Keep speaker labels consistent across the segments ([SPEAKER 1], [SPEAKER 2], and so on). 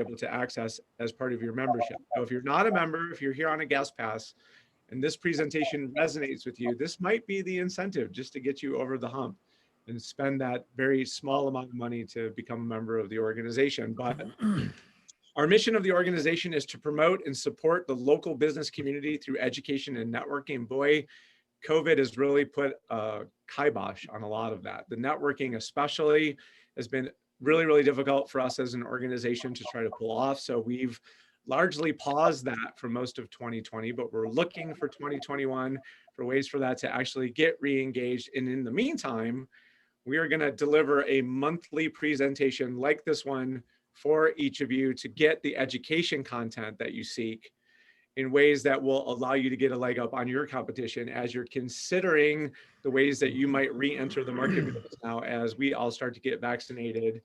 [SPEAKER 1] able to access as part of your membership. So if you're not a member, if you're here on a guest pass and this presentation resonates with you, this might be the incentive just to get you over the hump and spend that very small amount of money to become a member of the organization. But our mission of the organization is to promote and support the local business community through education and networking. Boy, COVID has really put a kibosh on a lot of that. The networking especially has been really, really difficult for us as an organization to try to pull off. So we've largely paused that for most of 2020, but we're looking for 2021 for ways for that to actually get re-engaged. And in the meantime, we are going to deliver a monthly presentation like this one for each of you to get the education content that you seek in ways that will allow you to get a leg up on your competition as you're considering the ways that you might re-enter the marketplace now as we all start to get vaccinated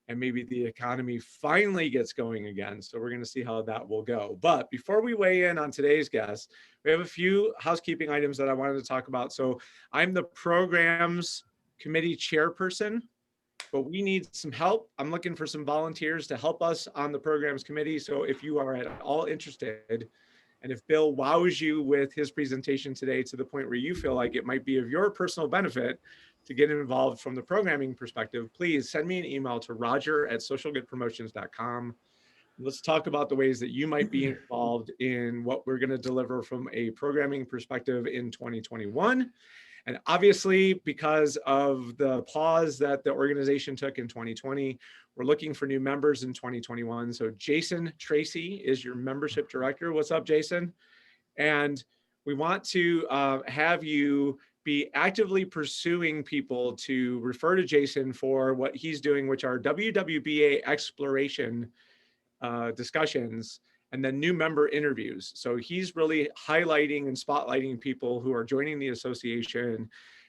[SPEAKER 1] and maybe the economy finally gets going again. So we're going to see how that will go. But before we weigh in on today's guest, we have a few housekeeping items that I wanted to talk about. So I'm the programs committee chairperson, but we need some help. I'm looking for some volunteers to help us on the programs committee. So if you are at all interested, and if Bill wows you with his presentation today to the point where you feel like it might be of your personal benefit to get involved from the programming perspective, please send me an email to roger@socialgoodpromotions.com. Let's talk about the ways that you might be involved in what we're going to deliver from a programming perspective in 2021. And obviously, because of the pause that the organization took in 2020, we're looking for new members in 2021. So Jason Tracy is your membership director. What's up, Jason? And we want to have you be actively pursuing people to refer to Jason for what he's doing, which are WWBA exploration discussions and then new member interviews. So he's really highlighting and spotlighting people who are joining the association. And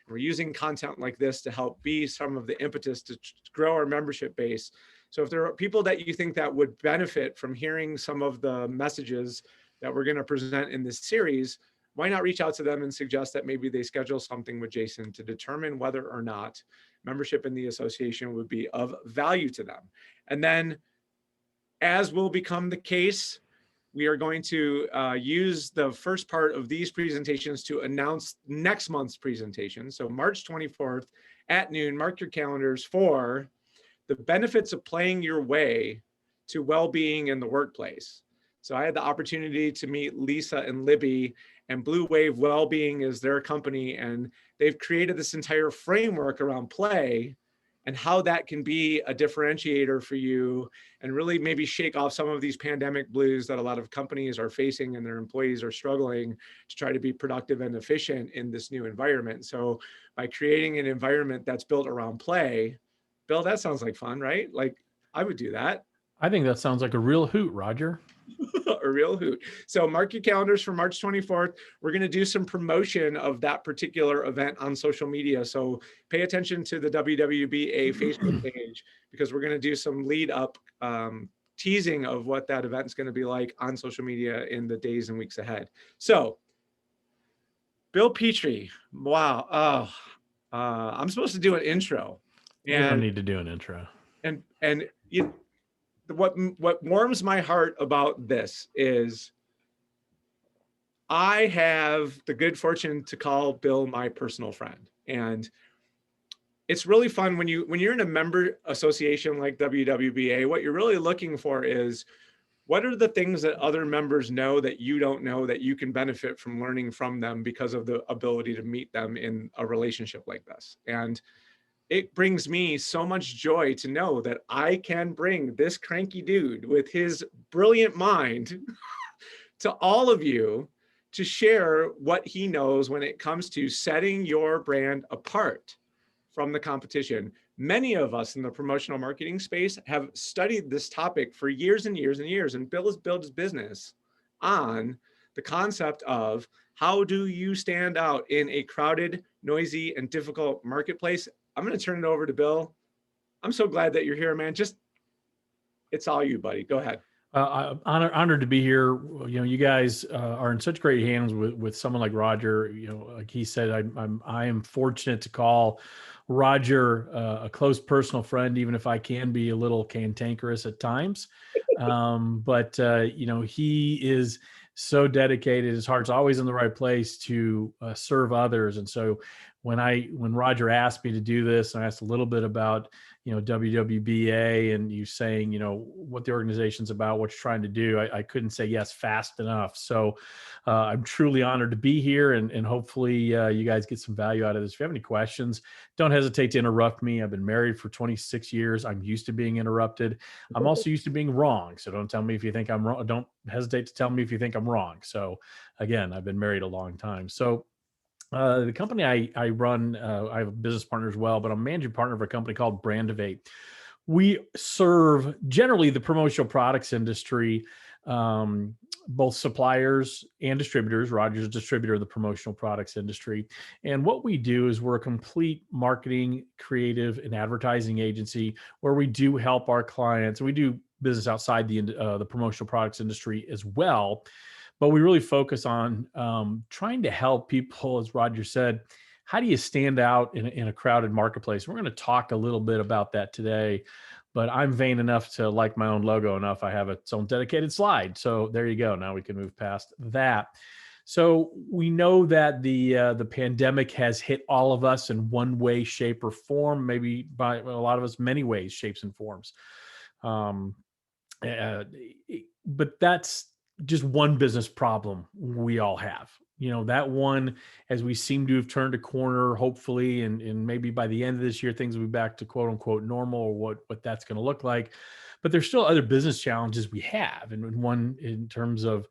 [SPEAKER 1] we're using content like this to help be some of the impetus to grow our membership base. So if there are people that you think that would benefit from hearing some of the messages that we're going to present in this series, why not reach out to them and suggest that maybe they schedule something with Jason to determine whether or not membership in the association would be of value to them. And then, as will become the case, we are going to use the first part of these presentations to announce next month's presentation. So March 24th at noon, mark your calendars for the benefits of playing your way to well-being in the workplace. So I had the opportunity to meet Lisa and Libby, and Blue Wave Wellbeing is their company, and they've created this entire framework around play and how that can be a differentiator for you and really maybe shake off some of these pandemic blues that a lot of companies are facing and their employees are struggling to try to be productive and efficient in this new environment. So by creating an environment that's built around play, Bill, that sounds like fun, right? Like I would do that.
[SPEAKER 2] I think that sounds like a real hoot, Roger.
[SPEAKER 1] A real hoot. So mark your calendars for March 24th. We're going to do some promotion of that particular event on social media. So pay attention to the WWBA Facebook page because we're going to do some lead up teasing of what that event is going to be like on social media in the days and weeks ahead. So Bill Petrie, wow. I'm supposed to do an intro.
[SPEAKER 2] We don't need to do an intro.
[SPEAKER 1] And you, what warms my heart about this is I have the good fortune to call Bill my personal friend. And it's really fun when you're in a member association like WWBA, what you're really looking for is what are the things that other members know that you don't know that you can benefit from learning from them because of the ability to meet them in a relationship like this. And it brings me so much joy to know that I can bring this cranky dude with his brilliant mind to all of you to share what he knows when it comes to setting your brand apart from the competition. Many of us in the promotional marketing space have studied this topic for years and years and years, and Bill has built his business on the concept of how do you stand out in a crowded, noisy, and difficult marketplace. I'm going to turn it over to Bill. I'm so glad that you're here, man. It's all you, buddy. Go ahead.
[SPEAKER 2] Honored to be here. You know, you guys are in such great hands with someone like Roger. You know, like he said, I am fortunate to call Roger a close personal friend, even if I can be a little cantankerous at times. But you know, he is so dedicated. His heart's always in the right place to serve others. And so when Roger asked me to do this, and I asked a little bit about, you know, WWBA, and you saying, you know, what the organization's about, what you're trying to do, I couldn't say yes fast enough. So I'm truly honored to be here, and hopefully you guys get some value out of this. If you have any questions, don't hesitate to interrupt me. I've been married for 26 years. I'm used to being interrupted. I'm also used to being wrong. So don't tell me if you think I'm wrong. Don't hesitate to tell me if you think I'm wrong. So again, I've been married a long time. So the company I run, I have a business partner as well, but I'm managing partner of a company called Brandivate. We serve generally the promotional products industry, both suppliers and distributors. Roger's a distributor of the promotional products industry. And what we do is we're a complete marketing, creative, and advertising agency where we do help our clients. We do business outside the promotional products industry as well, but we really focus on trying to help people, as Roger said. How do you stand out in a crowded marketplace? We're going to talk a little bit about that today, but I'm vain enough to like my own logo enough. I have its own dedicated slide. So there you go. Now we can move past that. So we know that the pandemic has hit all of us in one way, shape, or form, maybe by a lot of us, many ways, shapes, and forms. Um, uh, but that's just one business problem we all have. You know, that one, as we seem to have turned a corner, hopefully, and maybe by the end of this year, things will be back to quote unquote normal, or what that's going to look like. But there's still other business challenges we have. And one in terms of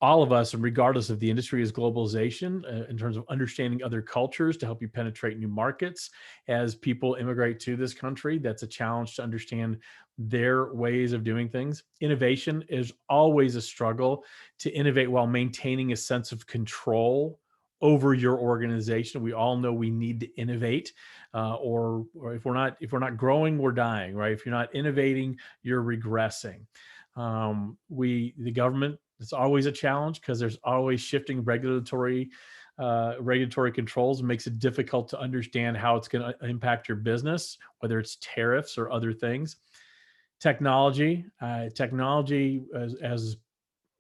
[SPEAKER 2] all of us, and regardless of the industry, is globalization, in terms of understanding other cultures to help you penetrate new markets. As people immigrate to this country, that's a challenge to understand their ways of doing things. Innovation is always a struggle to innovate while maintaining a sense of control over your organization. We all know we need to innovate, or if we're not growing, we're dying, right? If you're not innovating, you're regressing. The government, it's always a challenge because there's always shifting regulatory controls. It makes it difficult to understand how it's going to impact your business, whether it's tariffs or other things. Technology, as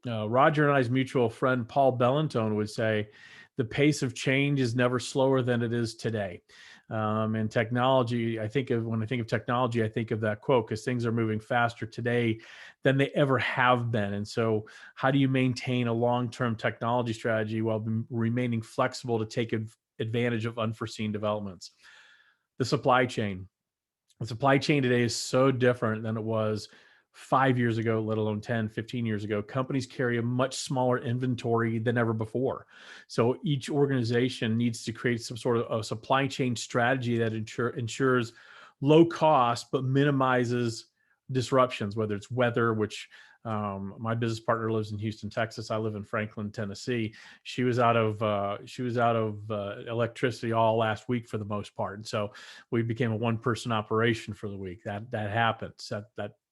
[SPEAKER 2] Roger and I's mutual friend Paul Bellantone would say, the pace of change is never slower than it is today. And technology, when I think of technology, I think of that quote, because things are moving faster today than they ever have been. And so how do you maintain a long-term technology strategy while remaining flexible to take advantage of unforeseen developments? The supply chain. The supply chain today is so different than it was 5 years ago, let alone 10, 15 years ago. Companies carry a much smaller inventory than ever before. So each organization needs to create some sort of a supply chain strategy that ensures low cost, but minimizes disruptions, whether it's weather, which my business partner lives in Houston, Texas. I live in Franklin, Tennessee. She was out of electricity all last week for the most part, and so we became a one-person operation for the week. That happens.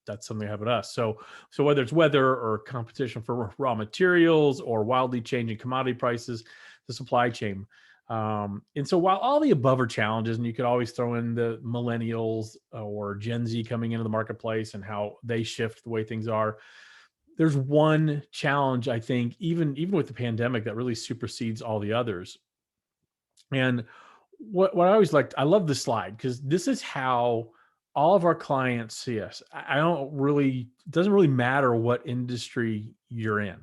[SPEAKER 2] That's something that happened to us. So whether it's weather or competition for raw materials or wildly changing commodity prices, the supply chain. And so while all the above are challenges, and you could always throw in the millennials or Gen Z coming into the marketplace and how they shift the way things are, there's one challenge, I think, even with the pandemic, that really supersedes all the others. And what I always liked, I love this slide because this is how all of our clients see us. It doesn't really matter what industry you're in.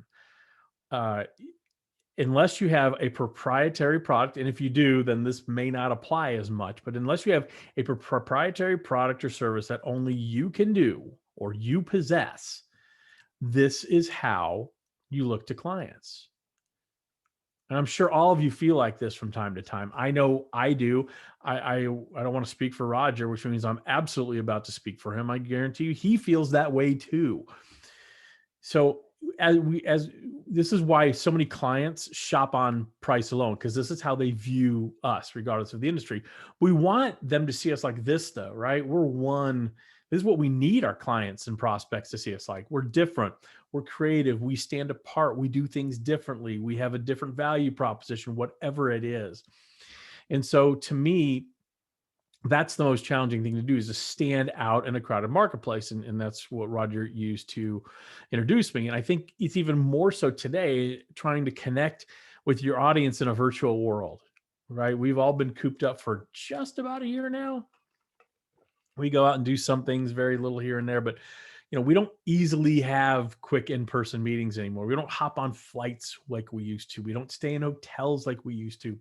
[SPEAKER 2] Unless you have a proprietary product, and if you do, then this may not apply as much, but unless you have a proprietary product or service that only you can do or you possess, this is how you look to clients. And I'm sure all of you feel like this from time to time. I know I do. I don't want to speak for Roger, which means I'm absolutely about to speak for him. I guarantee you he feels that way too. So as this is why so many clients shop on price alone, because this is how they view us, regardless of the industry. We want them to see us like this, though, right? We're one This is what we need our clients and prospects to see us like. We're different. We're creative. We stand apart. We do things differently. We have a different value proposition, whatever it is. And so to me, that's the most challenging thing to do, is to stand out in a crowded marketplace. And that's what Roger used to introduce me. And I think it's even more so today, trying to connect with your audience in a virtual world, right? We've all been cooped up for just about a year now. We go out and do some things, very little here and there, but we don't easily have quick in-person meetings anymore. We don't hop on flights like we used to. We don't stay in hotels like we used to.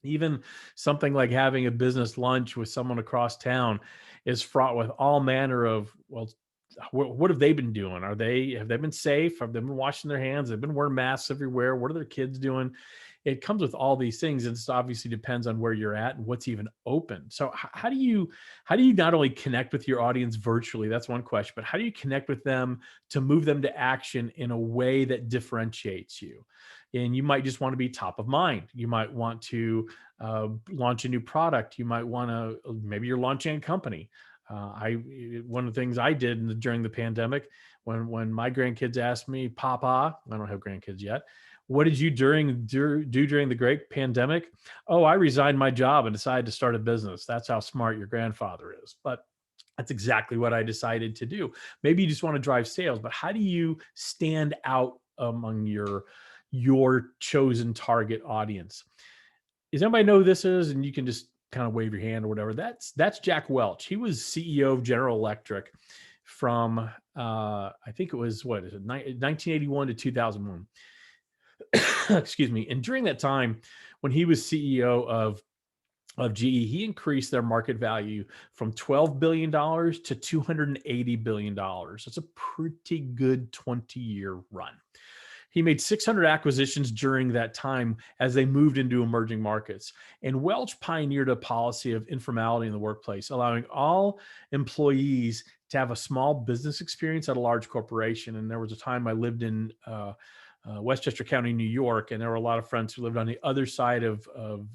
[SPEAKER 2] Even something like having a business lunch with someone across town is fraught with all manner of, well, what have they been doing? Have they been safe? Have they been washing their hands? They've been wearing masks everywhere. What are their kids doing? It comes with all these things. And it obviously depends on where you're at and what's even open. So how do you not only connect with your audience virtually? That's one question, but how do you connect with them to move them to action in a way that differentiates you? And you might just want to be top of mind. You might want to launch a new product. You might want to, maybe you're launching a company. One of the things I did during the pandemic, when my grandkids asked me, Papa, I don't have grandkids yet, what did you do during the great pandemic? Oh, I resigned my job and decided to start a business. That's how smart your grandfather is. But that's exactly what I decided to do. Maybe you just want to drive sales, but how do you stand out among your chosen target audience? Does anybody know who this is? And you can just kind of wave your hand or whatever. That's Jack Welch. He was CEO of General Electric from I think it was, what is it, 1981 to 2001. Excuse me. And during that time, when he was CEO of GE, he increased their market value from $12 billion to $280 billion. That's a pretty good 20-year run. He made 600 acquisitions during that time as they moved into emerging markets. And Welch pioneered a policy of informality in the workplace, allowing all employees to have a small business experience at a large corporation. And there was a time I lived in Westchester County, New York, and there were a lot of friends who lived on the other side of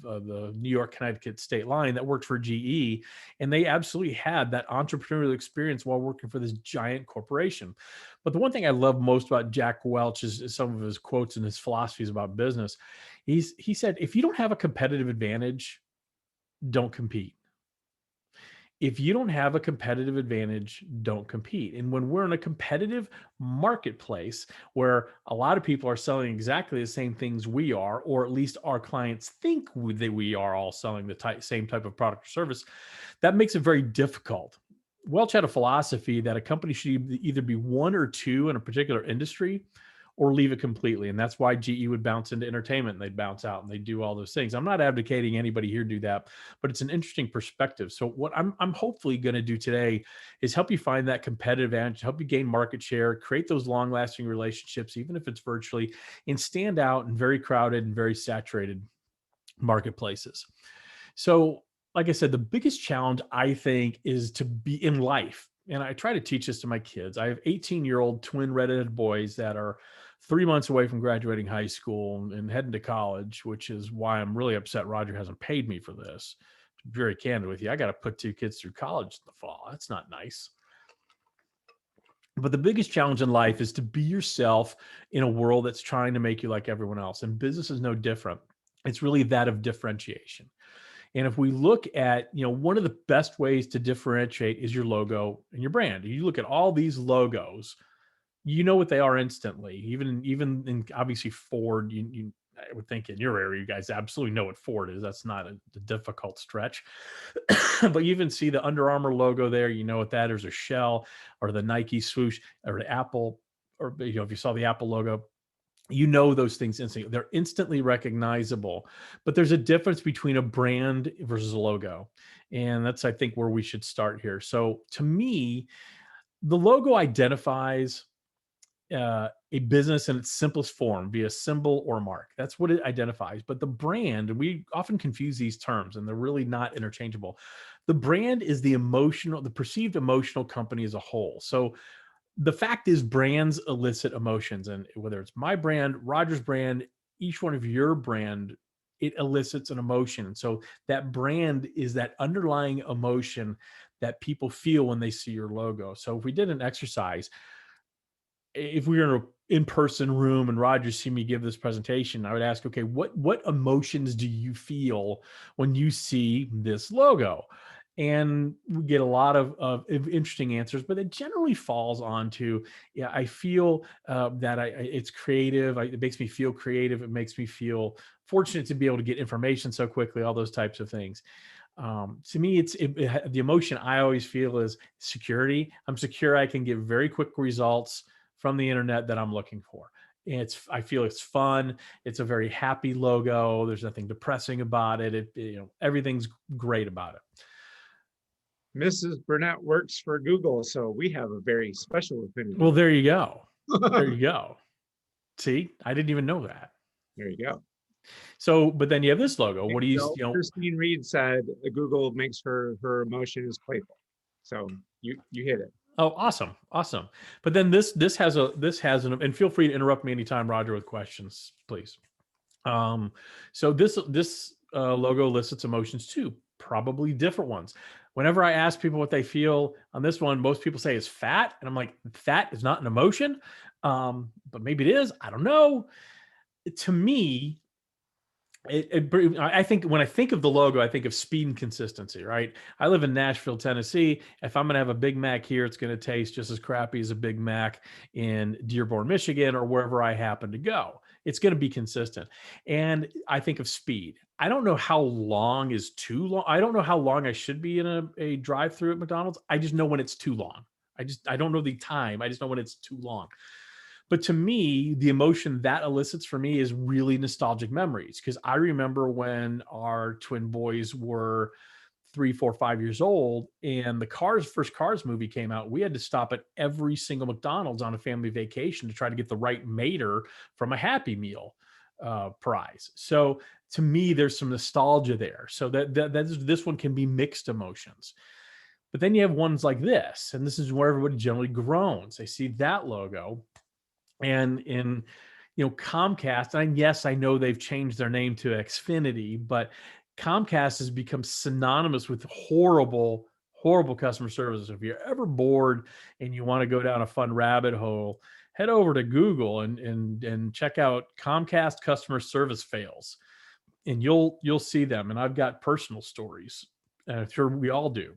[SPEAKER 2] the New York, Connecticut state line that worked for GE, and they absolutely had that entrepreneurial experience while working for this giant corporation. But the one thing I love most about Jack Welch is some of his quotes and his philosophies about business. He said, if you don't have a competitive advantage, don't compete. If you don't have a competitive advantage, don't compete. And when we're in a competitive marketplace where a lot of people are selling exactly the same things we are, or at least our clients think that we are all selling the same type of product or service, that makes it very difficult. Welch had a philosophy that a company should either be one or two in a particular industry, or leave it completely. And that's why GE would bounce into entertainment and they'd bounce out and they do all those things. I'm not advocating anybody here do that, but it's an interesting perspective. So what I'm hopefully going to do today is help you find that competitive advantage, help you gain market share, create those long lasting relationships, even if it's virtually, and stand out in very crowded and very saturated marketplaces. So like I said, the biggest challenge I think is to be in life. And I try to teach this to my kids. I have 18-year-old twin redheaded boys that are 3 months away from graduating high school and heading to college, which is why I'm really upset Roger hasn't paid me for this. To be very candid with you, I got to put 2 kids through college in the fall. That's not nice. But the biggest challenge in life is to be yourself in a world that's trying to make you like everyone else. And business is no different. It's really that of differentiation. And if we look at, one of the best ways to differentiate is your logo and your brand. You look at all these logos, you know what they are instantly. Even in obviously Ford, I would think in your area, you guys absolutely know what Ford is. That's not a difficult stretch. But you even see the Under Armour logo there. You know what that is, or Shell, or the Nike swoosh, or the Apple, or if you saw the Apple logo. You know those things instantly. They're instantly recognizable. But there's a difference between a brand versus a logo. And that's, I think, where we should start here. So to me, the logo identifies a business in its simplest form via symbol or mark. That's what it identifies. But the brand, and we often confuse these terms, and they're really not interchangeable. The brand is the perceived emotional company as a whole. So the fact is, brands elicit emotions, and whether it's my brand, Roger's brand, each one of your brand, it elicits an emotion. And so that brand is that underlying emotion that people feel when they see your logo. So if we did an exercise, if we were in an in-person room and Roger see me give this presentation, I would ask, okay, what emotions do you feel when you see this logo? And we get a lot of interesting answers, but it generally falls onto, yeah, I feel that it's creative. It makes me feel creative. It makes me feel fortunate to be able to get information so quickly, all those types of things. To me, the emotion I always feel is security. I'm secure. I can get very quick results from the internet that I'm looking for. I feel it's fun. It's a very happy logo. There's nothing depressing about it. Everything's great about it.
[SPEAKER 1] Mrs. Burnett works for Google, so we have a very special affinity.
[SPEAKER 2] Well, there you go. There you go. See, I didn't even know that.
[SPEAKER 1] There you go.
[SPEAKER 2] So, but then you have this logo. What do you
[SPEAKER 1] Christine Reed said Google makes her emotion is playful. So you hit it.
[SPEAKER 2] Oh, awesome. Awesome. But then this has an, and feel free to interrupt me anytime, Roger, with questions, please. So this logo lists its emotions too, probably different ones. Whenever I ask people what they feel on this one, most people say it's fat. And I'm like, fat is not an emotion. But maybe it is. I don't know. To me, I think when I think of the logo, I think of speed and consistency, right? I live in Nashville, Tennessee. If I'm going to have a Big Mac here, it's going to taste just as crappy as a Big Mac in Dearborn, Michigan, or wherever I happen to go. It's going to be consistent. And I think of speed. I don't know how long is too long. I don't know how long I should be in a drive-through at McDonald's. I just know when it's too long. I don't know the time. I just know when it's too long. But to me, the emotion that elicits for me is really nostalgic memories, because I remember when our twin boys were 3, 4, 5 years old and the first Cars movie came out. We had to stop at every single McDonald's on a family vacation to try to get the right mater from a Happy Meal prize. So to me, there's some nostalgia there. So this one can be mixed emotions. But then you have ones like this, and this is where everybody generally groans. They see that logo. And in Comcast, and yes, I know they've changed their name to Xfinity, but Comcast has become synonymous with horrible customer service. If you're ever bored and you want to go down a fun rabbit hole, head over to Google and check out Comcast customer service fails, and you'll see them. And I've got personal stories. I'm sure we all do.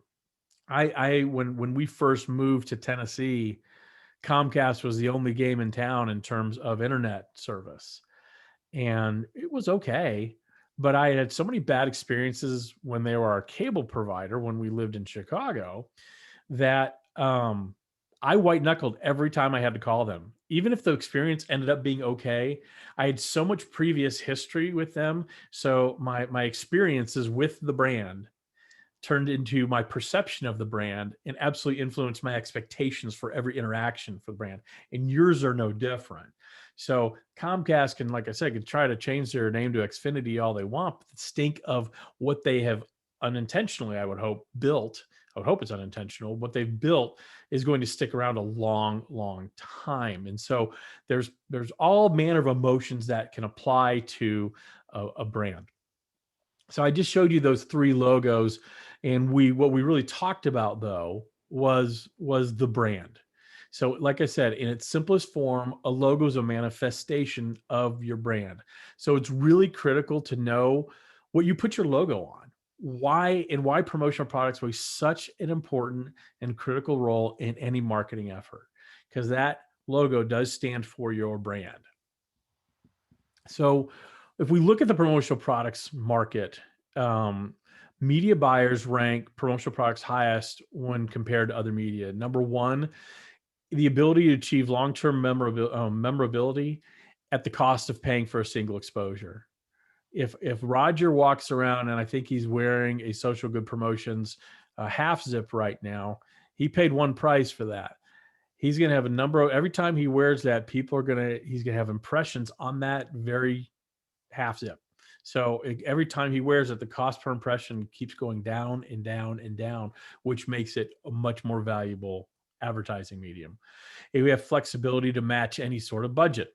[SPEAKER 2] When we first moved to Tennessee, Comcast was the only game in town in terms of internet service. And it was okay, but I had so many bad experiences when they were our cable provider when we lived in Chicago that I white knuckled every time I had to call them. Even if the experience ended up being okay, I had so much previous history with them. So my experiences with the brand turned into my perception of the brand and absolutely influenced my expectations for every interaction for the brand. And yours are no different. So Comcast can, like I said, can try to change their name to Xfinity all they want, but the stink of what they have unintentionally, I would hope, built. I would hope it's unintentional. What they've built is going to stick around a long, long time. And so there's all manner of emotions that can apply to a brand. So I just showed you those 3 logos, and what we really talked about though was the brand. So like I said, in its simplest form, a logo is a manifestation of your brand. So it's really critical to know what you put your logo on. Why promotional products play such an important and critical role in any marketing effort, because that logo does stand for your brand. So if we look at the promotional products market, media buyers rank promotional products highest when compared to other media. Number 1, the ability to achieve long-term memorability at the cost of paying for a single exposure. If Roger walks around, and I think he's wearing a Social Good Promotions half zip right now, he paid one price for that. He's going to have a number of, every time he wears that, he's going to have impressions on that very half zip. So every time he wears it, the cost per impression keeps going down and down and down, which makes it a much more valuable advertising medium. And we have flexibility to match any sort of budget.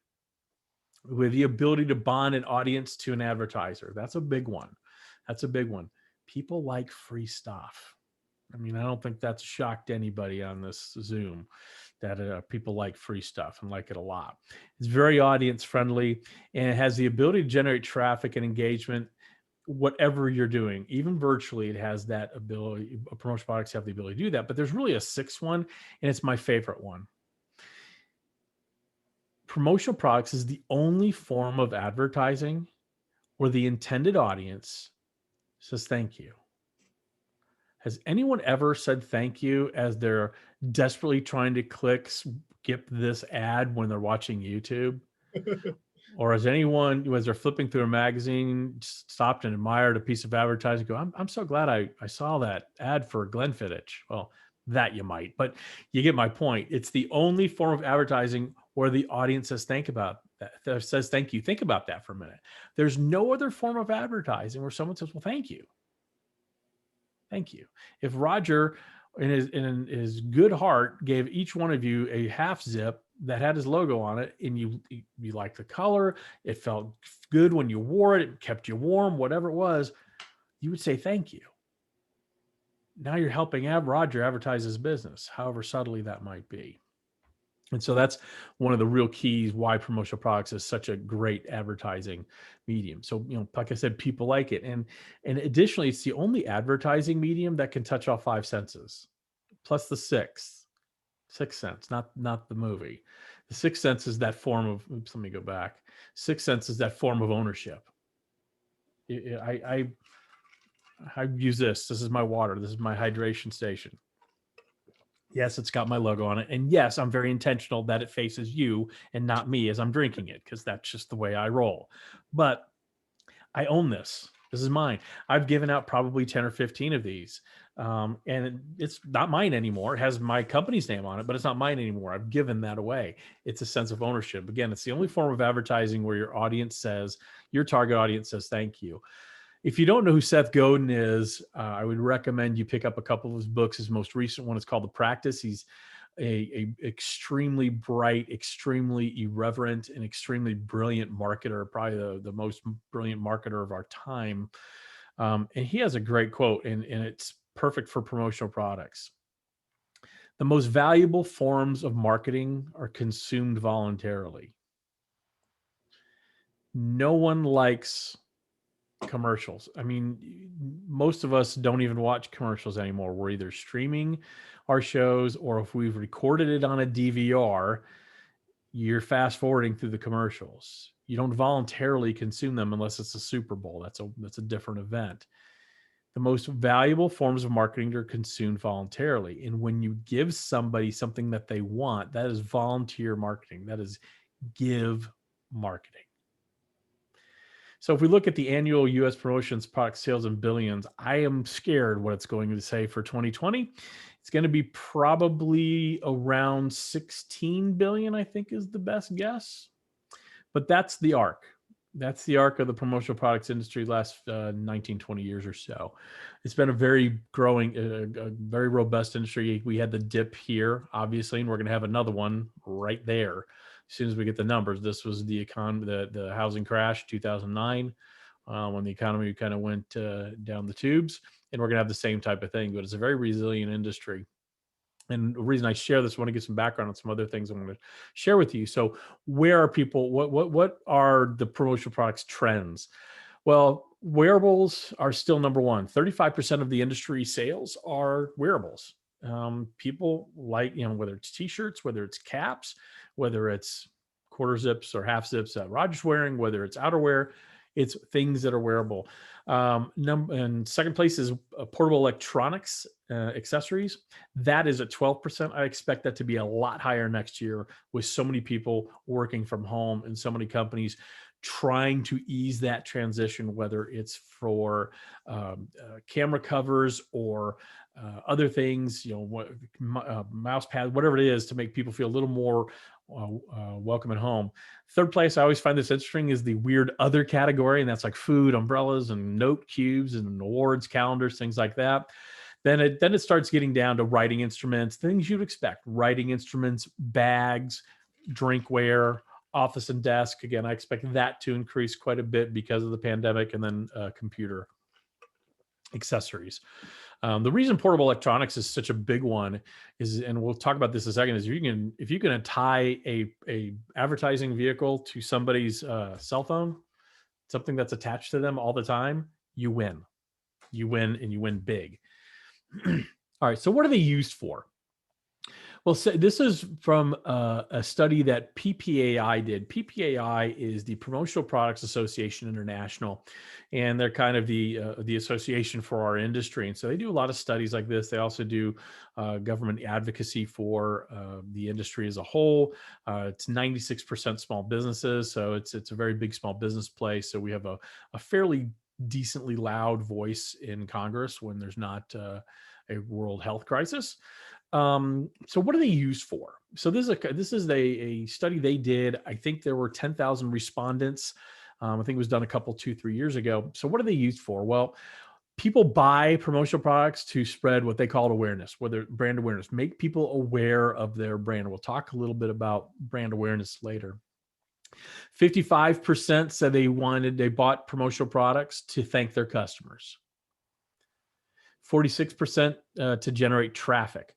[SPEAKER 2] With the ability to bond an audience to an advertiser. That's a big one. People like free stuff. I mean, I don't think that's a shock to anybody on this Zoom that people like free stuff and like it a lot. It's very audience friendly, and it has the ability to generate traffic and engagement, whatever you're doing. Even virtually, it has that ability. Promotional products have the ability to do that. But there's really a sixth one, and it's my favorite one. Promotional products is the only form of advertising where the intended audience says thank you. Has anyone ever said thank you as they're desperately trying to click skip this ad when they're watching YouTube? Or has anyone, as they're flipping through a magazine, stopped and admired a piece of advertising, go, I'm so glad I saw that ad for Glenfiddich. Well, that you might, but you get my point. It's the only form of advertising where the audience says thank you. Think about that for a minute. There's no other form of advertising where someone says, well, thank you. Thank you. If Roger, in his good heart, gave each one of you a half zip that had his logo on it, and you liked the color, it felt good when you wore it, it kept you warm, whatever it was, you would say thank you. Now you're helping Roger advertise his business, however subtly that might be. And so that's one of the real keys why promotional products is such a great advertising medium. So, like I said, people like it. And additionally, it's the only advertising medium that can touch all five senses, plus the sixth sense, not the movie. The sixth sense is that form of, let me go back. Sixth sense is that form of ownership. I use this. This is my water. This is my hydration station. Yes, it's got my logo on it. And yes, I'm very intentional that it faces you and not me as I'm drinking it, because that's just the way I roll. But I own this. This is mine. I've given out probably 10 or 15 of these. And it's not mine anymore. It has my company's name on it, but it's not mine anymore. I've given that away. It's a sense of ownership. Again, it's the only form of advertising where your target audience says thank you. If you don't know who Seth Godin is, I would recommend you pick up a couple of his books. His most recent one is called The Practice. He's a extremely bright, extremely irreverent, and extremely brilliant marketer, probably the most brilliant marketer of our time. And he has a great quote, and it's perfect for promotional products. The most valuable forms of marketing are consumed voluntarily. No one likes commercials. I mean, most of us don't even watch commercials anymore. We're either streaming our shows, or if we've recorded it on a DVR, you're fast forwarding through the commercials. You don't voluntarily consume them unless it's a Super Bowl. That's a different event. The most valuable forms of marketing are consumed voluntarily. And when you give somebody something that they want, that is volunteer marketing. That is give marketing. So if we look at the annual U.S. promotions product sales in billions, I am scared what it's going to say for 2020. It's going to be probably around 16 billion, I think is the best guess. But that's the arc. That's the arc of the promotional products industry last 19, 20 years or so. It's been a very growing, a very robust industry. We had the dip here, obviously, and we're going to have another one right there as soon as we get the numbers. This was the housing crash, 2009, when the economy kind of went down the tubes, and we're going to have the same type of thing. But it's a very resilient industry. And the reason I share this, I want to get some background on some other things I'm going to share with you. So where are people, what are the promotional products trends? Well, wearables are still number one. 35% of the industry sales are wearables. People like, whether it's t-shirts, whether it's caps, whether it's quarter zips or half zips that Roger's wearing, whether it's outerwear, it's things that are wearable. And second place is portable electronics accessories. That is at 12%. I expect that to be a lot higher next year with so many people working from home and so many companies trying to ease that transition, whether it's for camera covers or other things, mouse pad, whatever it is, to make people feel a little more welcome at home. Third place, I always find this interesting, is the weird other category, and that's like food, umbrellas, and note cubes, and awards, calendars, things like that. Then it starts getting down to writing instruments, things you'd expect: writing instruments, bags, drinkware, office and desk. Again, I expect that to increase quite a bit because of the pandemic, and then computer accessories. The reason portable electronics is such a big one is, and we'll talk about this in a second, is if you can tie a advertising vehicle to somebody's cell phone, something that's attached to them all the time, you win. You win, and you win big. All right. So what are they used for? Well, so this is from a study that PPAI did. PPAI is the Promotional Products Association International, and they're kind of the association for our industry. And so they do a lot of studies like this. They also do government advocacy for the industry as a whole. It's 96% small businesses, so it's a very big small business place. So we have a fairly decently loud voice in Congress when there's not a world health crisis. So what are they used for? So this is a study they did. I think there were 10,000 respondents. I think it was done 2-3 years ago. So what are they used for? Well, people buy promotional products to spread what they call awareness, whether brand awareness, make people aware of their brand. We'll talk a little bit about brand awareness later. 55% said they bought promotional products to thank their customers. 46% to generate traffic.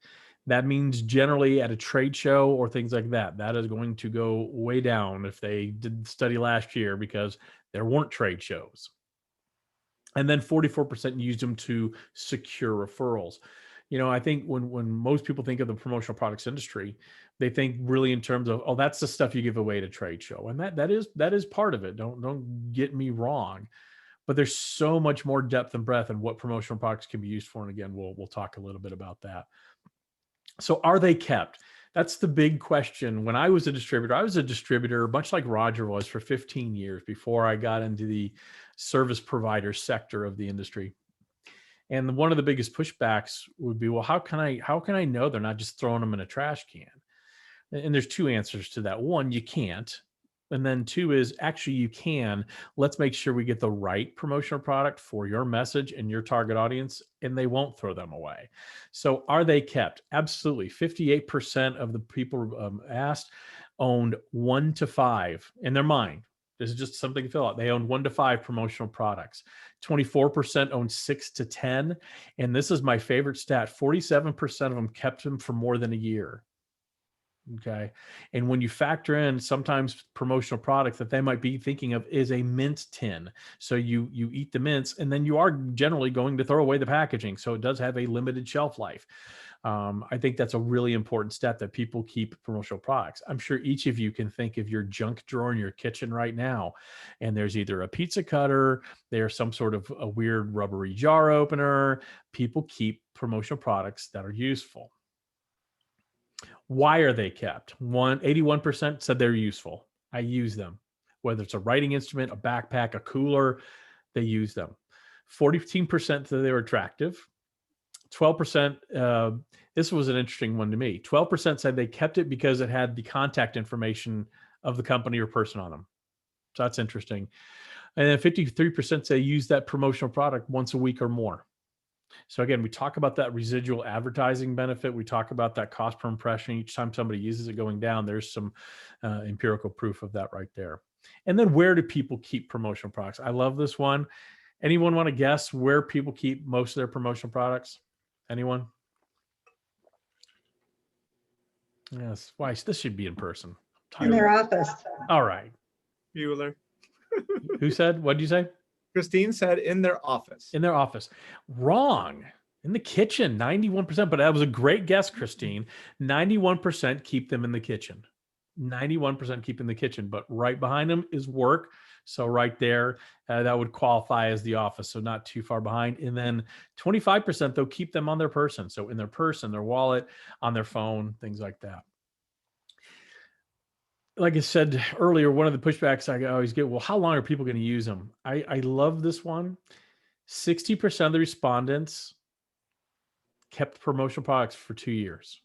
[SPEAKER 2] That means generally at a trade show or things like that, that is going to go way down if they did the study last year because there weren't trade shows. And then 44% used them to secure referrals. I think when most people think of the promotional products industry, they think really in terms of, oh, that's the stuff you give away at a trade show. And that is part of it. Don't get me wrong. But there's so much more depth and breadth in what promotional products can be used for. And again, we'll talk a little bit about that. So are they kept? That's the big question. When I was a distributor, much like Roger was for 15 years before I got into the service provider sector of the industry. And one of the biggest pushbacks would be, well, how can I know they're not just throwing them in a trash can? And there's two answers to that. One, you can't. And then two is actually you can. Let's make sure we get the right promotional product for your message and your target audience, and they won't throw them away. So are they kept? Absolutely. 58% of the people asked owned 1 to 5 in their mind. This is just something to fill out. They own 1 to 5 promotional products. 24% own 6 to 10. And this is my favorite stat. 47% of them kept them for more than a year. Okay. And when you factor in sometimes promotional products that they might be thinking of is a mint tin. So you eat the mints and then you are generally going to throw away the packaging. So it does have a limited shelf life. I think that's a really important step that people keep promotional products. I'm sure each of you can think of your junk drawer in your kitchen right now. And there's either a pizza cutter, there's some sort of a weird rubbery jar opener. People keep promotional products that are useful. Why are they kept? 81% said they're useful. I use them. Whether it's a writing instrument, a backpack, a cooler, they use them. 14% said they were attractive. 12%, this was an interesting one to me. 12% said they kept it because it had the contact information of the company or person on them. So that's interesting. And then 53% say use that promotional product once a week or more. So again, we talk about that residual advertising benefit. We talk about that cost per impression. Each time somebody uses it going down, there's some empirical proof of that right there. And then where do people keep promotional products? I love this one. Anyone want to guess where people keep most of their promotional products? Anyone? Yes. Why? This should be in person.
[SPEAKER 3] In their office.
[SPEAKER 2] All right.
[SPEAKER 1] Bueller.
[SPEAKER 2] Who said? What did you say?
[SPEAKER 1] Christine said in their office.
[SPEAKER 2] In their office. Wrong. In the kitchen, 91%. But that was a great guess, Christine. 91% keep them in the kitchen. 91% keep in the kitchen. But right behind them is work. So right there, that would qualify as the office. So not too far behind. And then 25%, they'll keep them on their person. So in their purse, in their wallet, on their phone, things like that. Like I said earlier, one of the pushbacks I always get, well, how long are people going to use them? I love this one. 60% of the respondents kept promotional products for 2 years.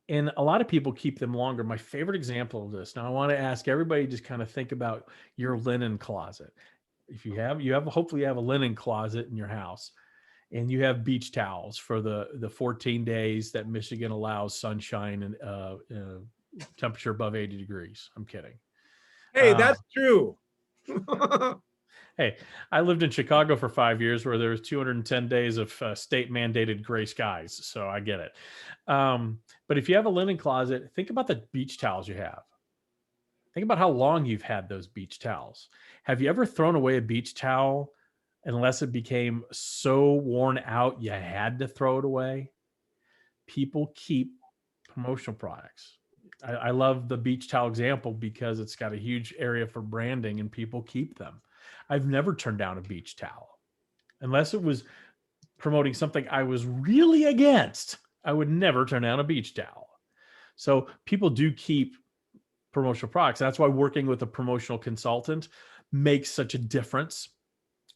[SPEAKER 2] And a lot of people keep them longer. My favorite example of this. Now I want to ask everybody, just kind of think about your linen closet. If you have, hopefully you have a linen closet in your house and you have beach towels for the 14 days that Michigan allows sunshine and temperature above 80 degrees. I'm kidding.
[SPEAKER 1] Hey, that's true.
[SPEAKER 2] Hey, I lived in Chicago for 5 years where there was 210 days of state mandated gray skies. So I get it. But if you have a linen closet, think about the beach towels you have. Think about how long you've had those beach towels. Have you ever thrown away a beach towel unless it became so worn out you had to throw it away? People keep promotional products. I love the beach towel example because it's got a huge area for branding and people keep them. I've never turned down a beach towel unless it was promoting something I was really against. I would never turn down a beach towel. So people do keep promotional products. That's why working with a promotional consultant makes such a difference,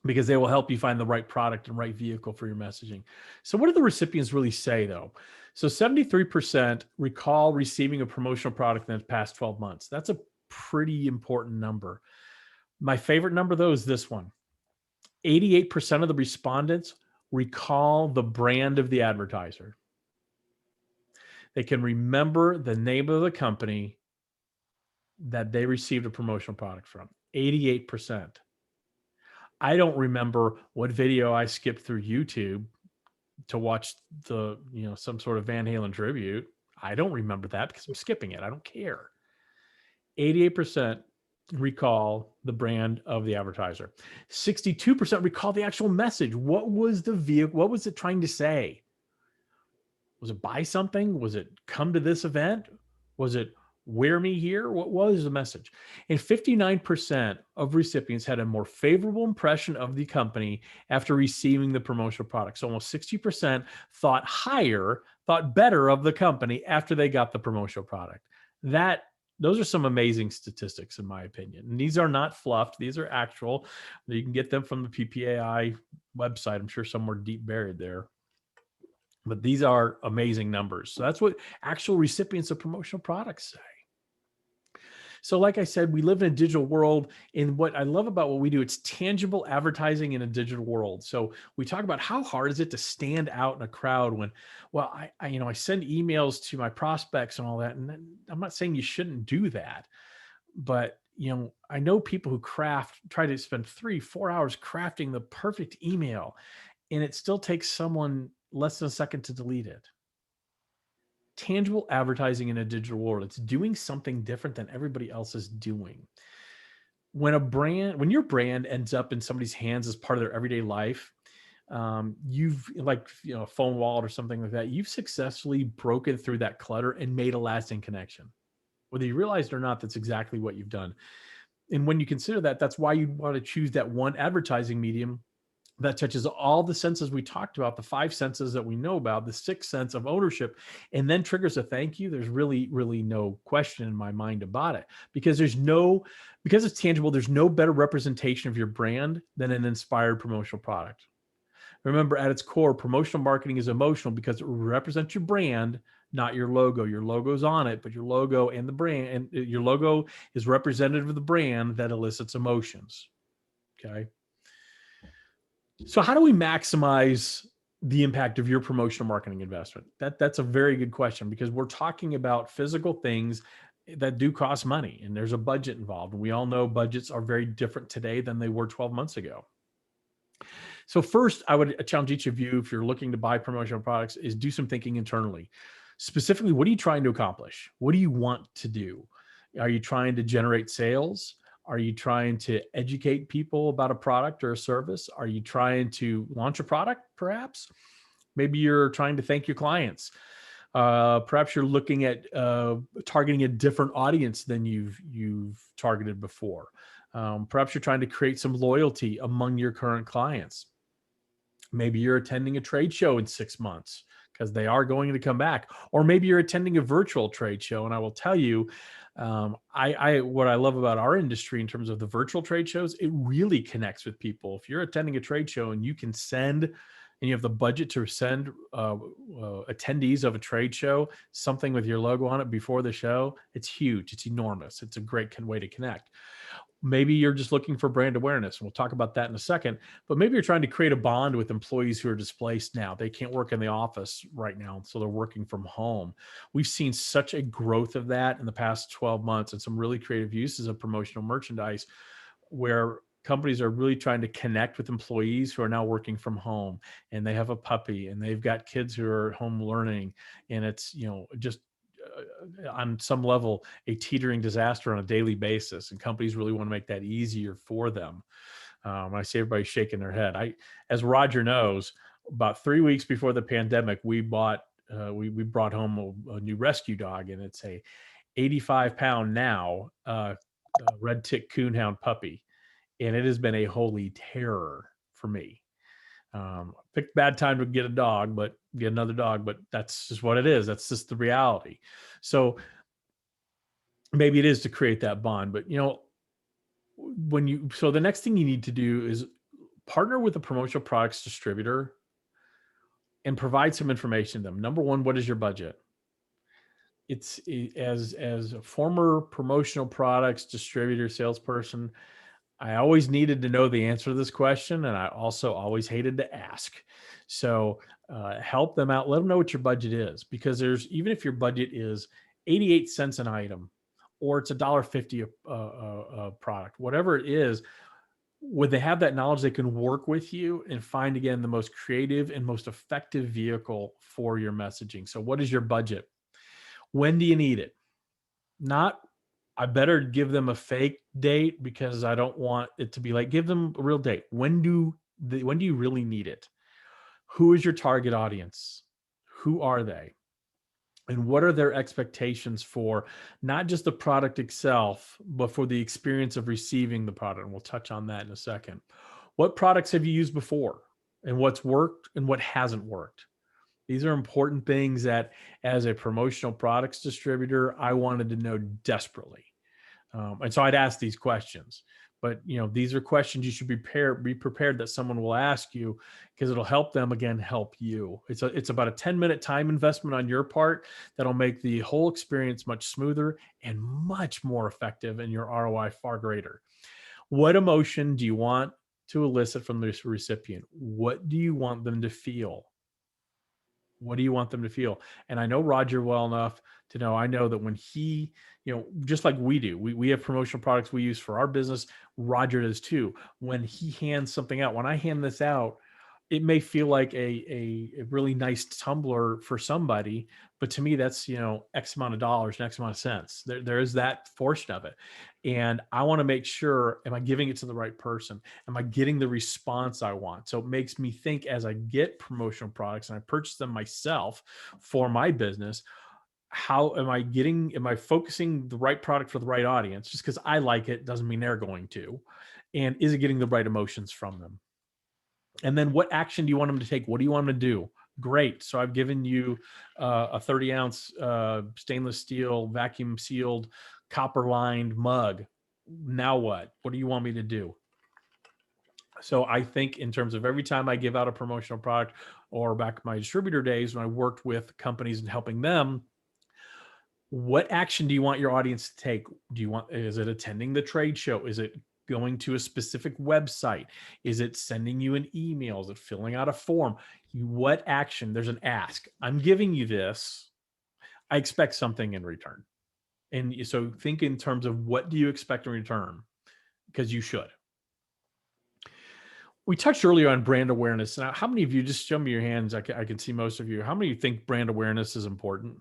[SPEAKER 2] because they will help you find the right product and right vehicle for your messaging. So what do the recipients really say though? So 73% recall receiving a promotional product in the past 12 months. That's a pretty important number. My favorite number though is this one. 88% of the respondents recall the brand of the advertiser. They can remember the name of the company that they received a promotional product from. 88%. I don't remember what video I skipped through YouTube to watch some sort of Van Halen tribute. I don't remember that because I'm skipping it. I don't care. 88% recall the brand of the advertiser. 62% recall the actual message. What was the vehicle? What was it trying to say? Was it buy something? Was it come to this event? Was it wear me here? What was the message? And 59% of recipients had a more favorable impression of the company after receiving the promotional product. So almost 60% thought better of the company after they got the promotional product. Those are some amazing statistics, in my opinion. And these are not fluffed. These are actual. You can get them from the PPAI website. I'm sure somewhere deep buried there. But these are amazing numbers. So that's what actual recipients of promotional products say. So like I said, we live in a digital world, and what I love about what we do, it's tangible advertising in a digital world. So we talk about how hard is it to stand out in a crowd when, well, I send emails to my prospects and all that. And I'm not saying you shouldn't do that, but I know people who try to spend 3-4 hours crafting the perfect email, and it still takes someone less than a second to delete it. Tangible advertising in a digital world. It's doing something different than everybody else is doing. When your brand ends up in somebody's hands as part of their everyday life, you've a phone wallet or something like that, you've successfully broken through that clutter and made a lasting connection. Whether you realize it or not, that's exactly what you've done. And when you consider that, that's why you want to choose that one advertising medium that touches all the senses we talked about, the 5 senses that we know about, the 6th sense of ownership, and then triggers a thank you. There's really, really no question in my mind about it, because it's tangible. There's no better representation of your brand than an inspired promotional product. Remember, at its core, promotional marketing is emotional because it represents your brand, not your logo. Your logo's on it, but your logo and the brand, and your logo is representative of the brand that elicits emotions. Okay. So how do we maximize the impact of your promotional marketing investment? That's a very good question, because we're talking about physical things that do cost money, and there's a budget involved. And we all know budgets are very different today than they were 12 months ago. So first, I would challenge each of you, if you're looking to buy promotional products, is do some thinking internally. Specifically, what are you trying to accomplish? What do you want to do? Are you trying to generate sales? Are you trying to educate people about a product or a service? Are you trying to launch a product, perhaps? Maybe you're trying to thank your clients. Perhaps you're looking at targeting a different audience than you've targeted before. Perhaps you're trying to create some loyalty among your current clients. Maybe you're attending a trade show in 6 months because they are going to come back. Or maybe you're attending a virtual trade show. And I will tell you, what I love about our industry in terms of the virtual trade shows, it really connects with people. If you're attending a trade show and you can send, and you have the budget to send attendees of a trade show something with your logo on it before the show, it's huge. It's enormous. It's a great way to connect. Maybe you're just looking for brand awareness, and we'll talk about that in a second. But maybe you're trying to create a bond with employees who are displaced now. They can't work in the office right now, so they're working from home. We've seen such a growth of that in the past 12 months, and some really creative uses of promotional merchandise where companies are really trying to connect with employees who are now working from home, and they have a puppy, and they've got kids who are home learning, and it's, just on some level a teetering disaster on a daily basis, and companies really want to make that easier for them. I see everybody shaking their head. As Roger knows, about 3 weeks before the pandemic, we brought home a new rescue dog, and it's a 85-pound now red tick coonhound puppy, and it has been a holy terror for me. Picked bad time to get another dog, but that's just what it is. That's just the reality. So maybe it is to create that bond, but so the next thing you need to do is partner with a promotional products distributor and provide some information to them. Number one, what is your budget? As a former promotional products distributor salesperson, I always needed to know the answer to this question, and I also always hated to ask. So help them out. Let them know what your budget is, because even if your budget is 88 cents an item, or it's $1.50 a product, whatever it is, would they have that knowledge, they can work with you and find, again, the most creative and most effective vehicle for your messaging. So what is your budget? When do you need it? Not, I better give them a fake date because I don't want it to be like, give them a real date. When do you really need it? Who is your target audience? Who are they? And what are their expectations for not just the product itself, but for the experience of receiving the product? And we'll touch on that in a second. What products have you used before, and what's worked and what hasn't worked? These are important things that, as a promotional products distributor, I wanted to know desperately. And so I'd ask these questions. But these are questions you should be prepared that someone will ask you, because it'll help them, again, help you. It's about a 10-minute time investment on your part that'll make the whole experience much smoother and much more effective, and your ROI far greater. What emotion do you want to elicit from this recipient? What do you want them to feel? What do you want them to feel? And I know Roger well enough to know, I know that when he, just like we do, we have promotional products we use for our business. Roger does too. When he hands something out, when I hand this out, it may feel like a really nice tumbler for somebody, but to me, that's, X amount of dollars and X amount of cents. There is that portion of it. And I want to make sure, am I giving it to the right person? Am I getting the response I want? So it makes me think, as I get promotional products and I purchase them myself for my business, how am I focusing the right product for the right audience? Just because I like it doesn't mean they're going to. And is it getting the right emotions from them? And then what action do you want them to take? What do you want them to do? Great. So I've given you a 30-ounce stainless steel, vacuum sealed, copper lined mug. Now what? What do you want me to do? So I think, in terms of every time I give out a promotional product, or back in my distributor days when I worked with companies and helping them, what action do you want your audience to take? Is it attending the trade show? Is it going to a specific website? Is it sending you an email? Is it filling out a form? What action? There's an ask. I'm giving you this. I expect something in return. And so think in terms of, what do you expect in return? Because you should. We touched earlier on brand awareness. Now, how many of you, just show me your hands, I can see most of you, how many of you think brand awareness is important?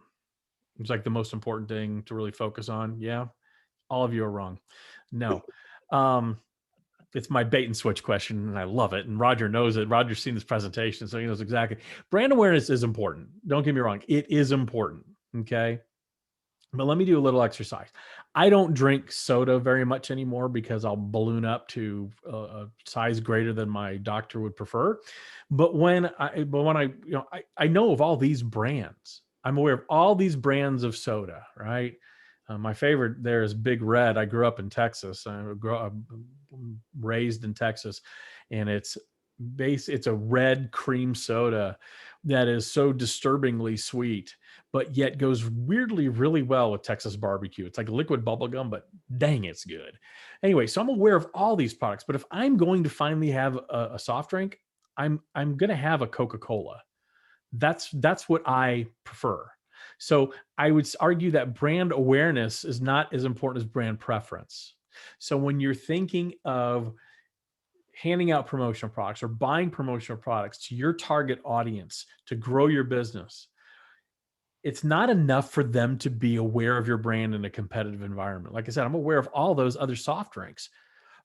[SPEAKER 2] It's like the most important thing to really focus on. Yeah. All of you are wrong. No. It's my bait and switch question, and I love it. And Roger knows it. Roger's seen this presentation, so he knows exactly. Brand awareness is important. Don't get me wrong. It is important. Okay. But let me do a little exercise. I don't drink soda very much anymore because I'll balloon up to a size greater than my doctor would prefer. But when I know of all these brands. I'm aware of all these brands of soda, right? My favorite there is Big Red. I grew up in Texas. I'm raised in Texas, and it's a red cream soda that is so disturbingly sweet, but yet goes weirdly really well with Texas barbecue. It's like liquid bubble gum, but dang, it's good. Anyway, so I'm aware of all these products, but if I'm going to finally have a soft drink, I'm going to have a Coca-Cola. That's what I prefer. So I would argue that brand awareness is not as important as brand preference. So when you're thinking of handing out promotional products or buying promotional products to your target audience to grow your business, it's not enough for them to be aware of your brand in a competitive environment. Like I said, I'm aware of all those other soft drinks,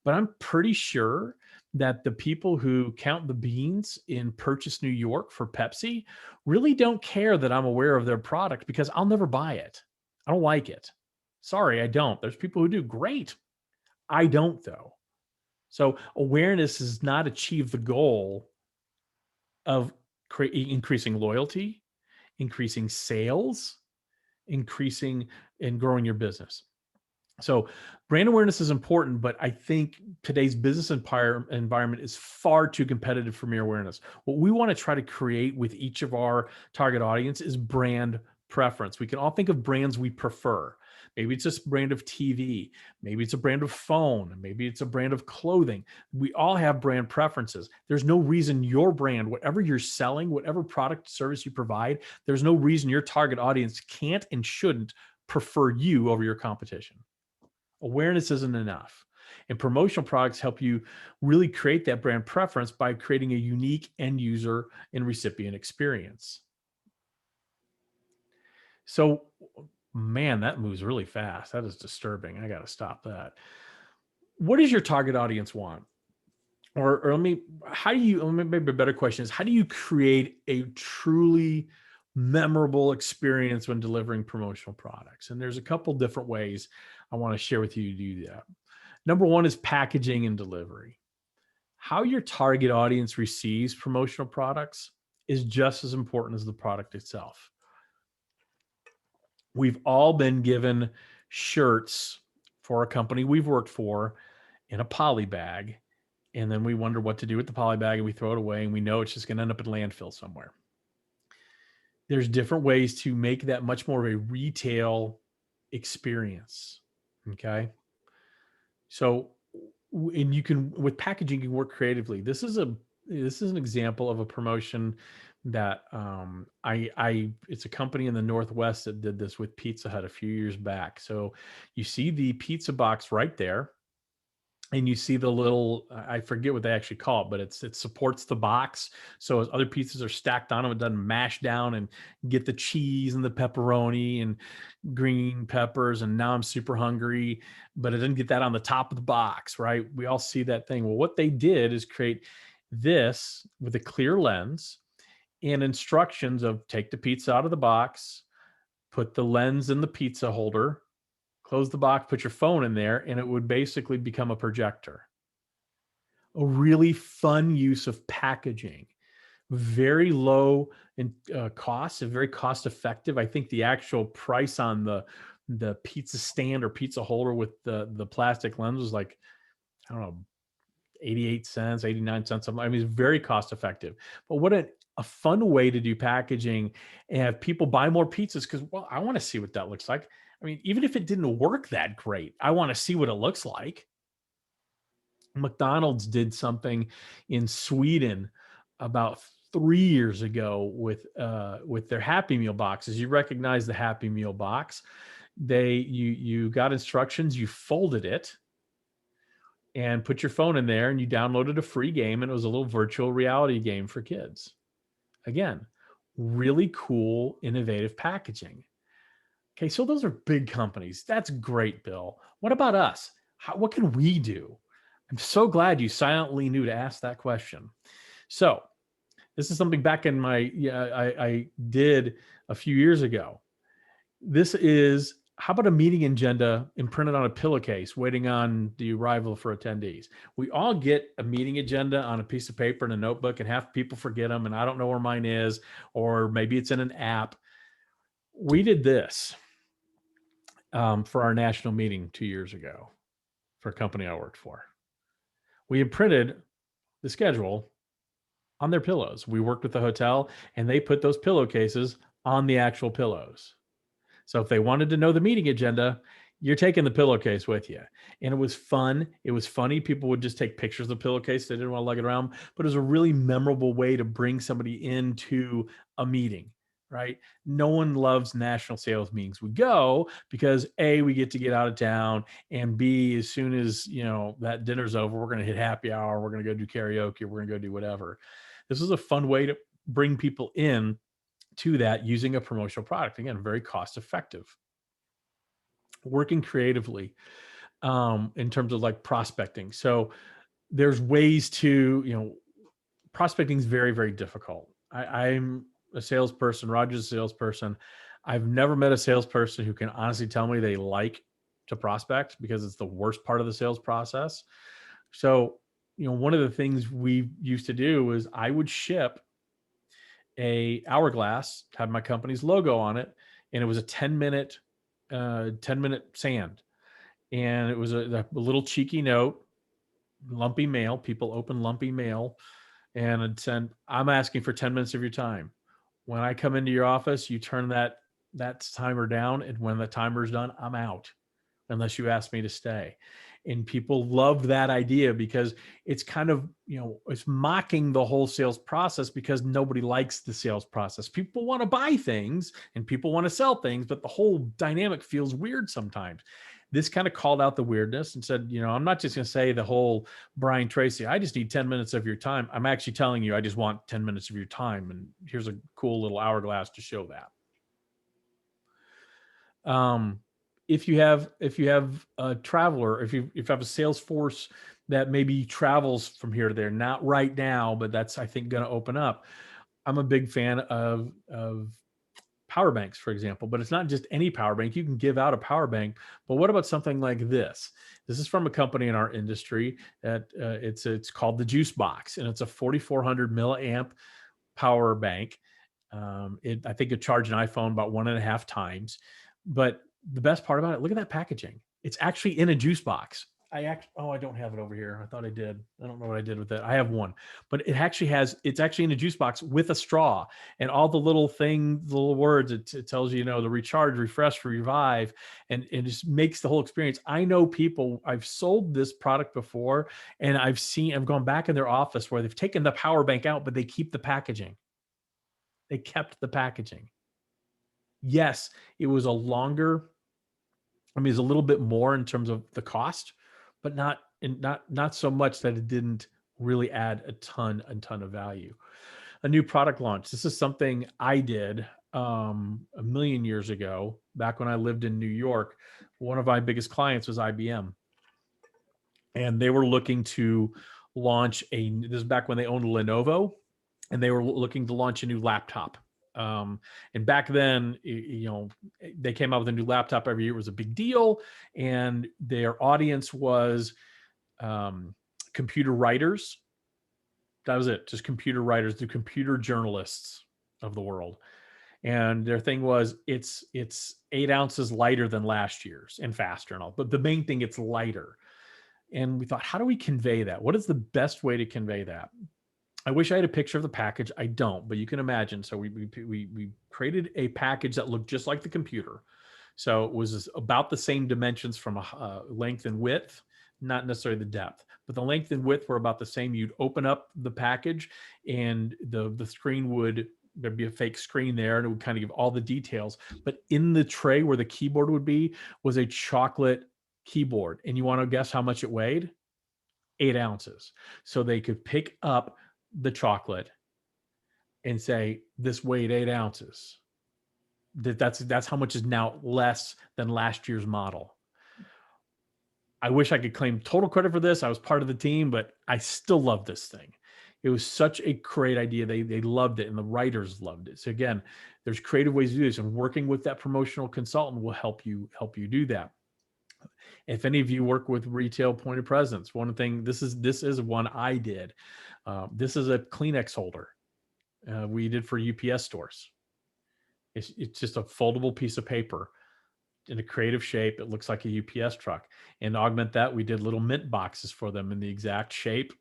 [SPEAKER 2] but I'm pretty sure that the people who count the beans in Purchase, New York for Pepsi really don't care that I'm aware of their product because I'll never buy it. I don't like it. Sorry, I don't. There's people who do great. I don't, though. So awareness does not achieve the goal of increasing loyalty, increasing sales, increasing and growing your business. So brand awareness is important, but I think today's business environment is far too competitive for mere awareness. What we want to try to create with each of our target audience is brand preference. We can all think of brands we prefer. Maybe it's a brand of TV. Maybe it's a brand of phone. Maybe it's a brand of clothing. We all have brand preferences. There's no reason your brand, whatever you're selling, whatever product service you provide, there's no reason your target audience can't and shouldn't prefer you over your competition. Awareness isn't enough. And promotional products help you really create that brand preference by creating a unique end user and recipient experience. So, man, that moves really fast. That is disturbing. I got to stop that. What does your target audience want? Or maybe a better question is, how do you create a truly memorable experience when delivering promotional products? And there's a couple different ways I want to share with you to do that. Number one is packaging and delivery. How your target audience receives promotional products is just as important as the product itself. We've all been given shirts for a company we've worked for in a poly bag, and then we wonder what to do with the poly bag and we throw it away and we know it's just going to end up in landfill somewhere. There's different ways to make that much more of a retail experience. Okay. So, and you can, with packaging, you can work creatively. This is an example of a promotion that it's a company in the Northwest that did this with Pizza Hut a few years back. So you see the pizza box right there, and you see the little, I forget what they actually call it, but it supports the box. So as other pizzas are stacked on them, it doesn't mash down and get the cheese and the pepperoni and green peppers. And now I'm super hungry, but it didn't get that on the top of the box, right? We all see that thing. Well, what they did is create this with a clear lens and instructions of take the pizza out of the box, put the lens in the pizza holder, close the box, put your phone in there, and it would basically become a projector. A really fun use of packaging. Very low in cost and very cost effective. I think the actual price on the pizza stand or pizza holder with the plastic lens was like, I don't know, 88 cents, 89 cents. I mean, it's very cost effective. But what a fun way to do packaging and have people buy more pizzas because, well, I want to see what that looks like. I mean, even if it didn't work that great, I want to see what it looks like. McDonald's did something in Sweden about 3 years ago with their Happy Meal boxes. You recognize the Happy Meal box. You got instructions, you folded it and put your phone in there and you downloaded a free game, and it was a little virtual reality game for kids. Again, really cool, innovative packaging. Okay, so those are big companies. That's great, Bill. What about us? What can we do? I'm so glad you silently knew to ask that question. So this is something back in I did a few years ago. This is, how about a meeting agenda imprinted on a pillowcase waiting on the arrival for attendees? We all get a meeting agenda on a piece of paper and a notebook, and half people forget them, and I don't know where mine is, or maybe it's in an app. We did this for our national meeting 2 years ago for a company I worked for. We imprinted the schedule on their pillows. We worked with the hotel and they put those pillowcases on the actual pillows. So if they wanted to know the meeting agenda, you're taking the pillowcase with you. And it was fun. It was funny. People would just take pictures of the pillowcase. They didn't want to lug it around, but it was a really memorable way to bring somebody into a meeting. right? No one loves national sales meetings. We go because A, we get to get out of town, and B, as soon as that dinner's over, we're going to hit happy hour, we're going to go do karaoke, we're going to go do whatever. This is a fun way to bring people in to that using a promotional product. Again, very cost effective. Working creatively in terms of like prospecting. So there's ways to, prospecting is very, very difficult. I'm a salesperson. Roger's a salesperson. I've never met a salesperson who can honestly tell me they like to prospect, because it's the worst part of the sales process. So, one of the things we used to do was I would ship a hourglass, had my company's logo on it, and it was a 10-minute, 10-minute sand. And it was a little cheeky note, lumpy mail. People open lumpy mail, and I'd send, I'm asking for 10 minutes of your time. When I come into your office, you turn that timer down, and when the timer's done, I'm out unless you ask me to stay. And people loved that idea because it's kind of, it's mocking the whole sales process, because nobody likes the sales process. People want to buy things and people want to sell things, but the whole dynamic feels weird sometimes. This kind of called out the weirdness and said, I'm not just going to say the whole Brian Tracy, I just need 10 minutes of your time. I'm actually telling you, I just want 10 minutes of your time. And here's a cool little hourglass to show that. If you have a traveler, if you have a sales force that maybe travels from here to there, not right now, but that's, I think, going to open up. I'm a big fan of power banks, for example, but it's not just any power bank. You can give out a power bank, but what about something like this? This is from a company in our industry that it's called the Juice Box, and it's a 4,400 milliamp power bank. I think it charged an iPhone about 1.5 times. But the best part about it, look at that packaging. It's actually in a juice box. I don't have it over here. I thought I did. I don't know what I did with it. I have one, but it's actually in a juice box with a straw, and all the little things, the little words, it tells you, the recharge, refresh, revive, and it just makes the whole experience. I know people, I've sold this product before, and I've gone back in their office where they've taken the power bank out, but they keep the packaging. They kept the packaging. Yes, it was it's a little bit more in terms of the cost, but not so much that it didn't really add a ton of value. A new product launch. This is something I did a million years ago, back when I lived in New York. One of my biggest clients was IBM, and they were looking to launch this is back when they owned Lenovo, and they were looking to launch a new laptop. And back then, they came out with a new laptop every year. It was a big deal. And their audience was computer writers. That was it. Just computer writers, the computer journalists of the world. And their thing was, it's 8 ounces lighter than last year's and faster and all. But the main thing, it's lighter. And we thought, how do we convey that? What is the best way to convey that? I wish I had a picture of the package. I don't, but you can imagine. So we created a package that looked just like the computer. So it was about the same dimensions from a length and width, not necessarily the depth, but the length and width were about the same. You'd open up the package, and the screen there'd be a fake screen there, and it would kind of give all the details. But in the tray where the keyboard would be was a chocolate keyboard. And you want to guess how much it weighed? 8 ounces. So they could pick up the chocolate and say, this weighed 8 ounces. That's how much is now less than last year's model. I wish I could claim total credit for this. I was part of the team, but I still love this thing. It was such a great idea. They loved it, and the writers loved it. So again, there's creative ways to do this, and working with that promotional consultant will help you do that. If any of you work with retail point of presence, one thing, this is one I did. This is a Kleenex holder we did for UPS stores. It's just a foldable piece of paper in a creative shape. It looks like a UPS truck. And to augment that, we did little mint boxes for them in the exact shape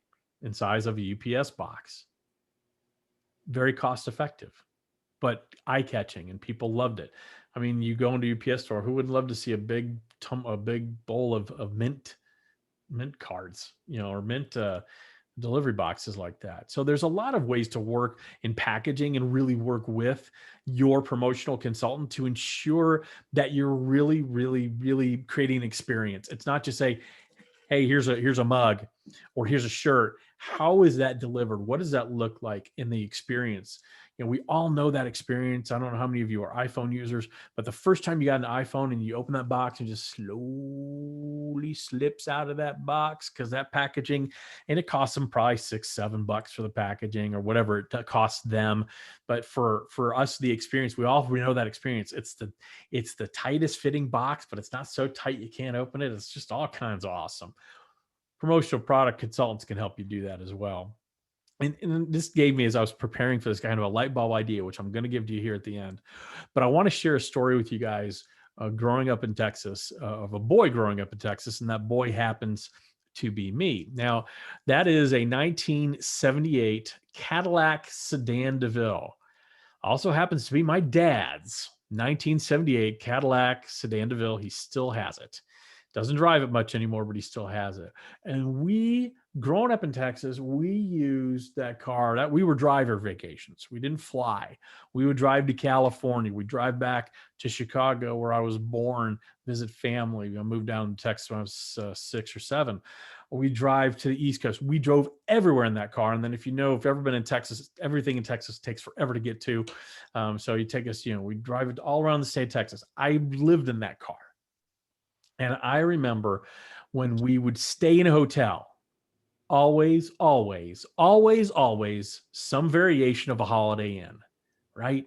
[SPEAKER 2] and size of a UPS box. Very cost effective, but eye-catching, and people loved it. I mean, you go into a UPS store, who would love to see a big bowl of mint cards, or mint delivery boxes like that. So there's a lot of ways to work in packaging and really work with your promotional consultant to ensure that you're really, really, really creating an experience. It's not just say, hey, here's a mug or here's a shirt. How is that delivered? What does that look like in the experience? We all know that experience. I don't know how many of you are iPhone users, but the first time you got an iPhone and you open that box and just slowly slips out of that box because that packaging, and it costs them probably $6-7 for the packaging or whatever it costs them. But for us, the experience, we know that experience. It's the tightest fitting box, but it's not so tight you can't open it. It's just all kinds of awesome. Promotional product consultants can help you do that as well. And this gave me, as I was preparing for this, kind of a light bulb idea, which I'm going to give to you here at the end. But I want to share a story with you guys growing up in Texas, of a boy growing up in Texas, and that boy happens to be me. Now, that is a 1978 Cadillac Sedan DeVille. Also happens to be my dad's 1978 Cadillac Sedan DeVille. He still has it. Doesn't drive it much anymore, but he still has it. And growing up in Texas, we used that car. That we were driver vacations. We didn't fly. We would drive to California. We'd drive back to Chicago, where I was born, visit family. I moved down to Texas when I was 6 or 7. We drive to the East Coast. We drove everywhere in that car. And then if you've ever been in Texas, everything in Texas takes forever to get to. So you take us, we drive it all around the state of Texas. I lived in that car. And I remember when we would stay in a hotel, always, always, always, always some variation of a Holiday Inn, right?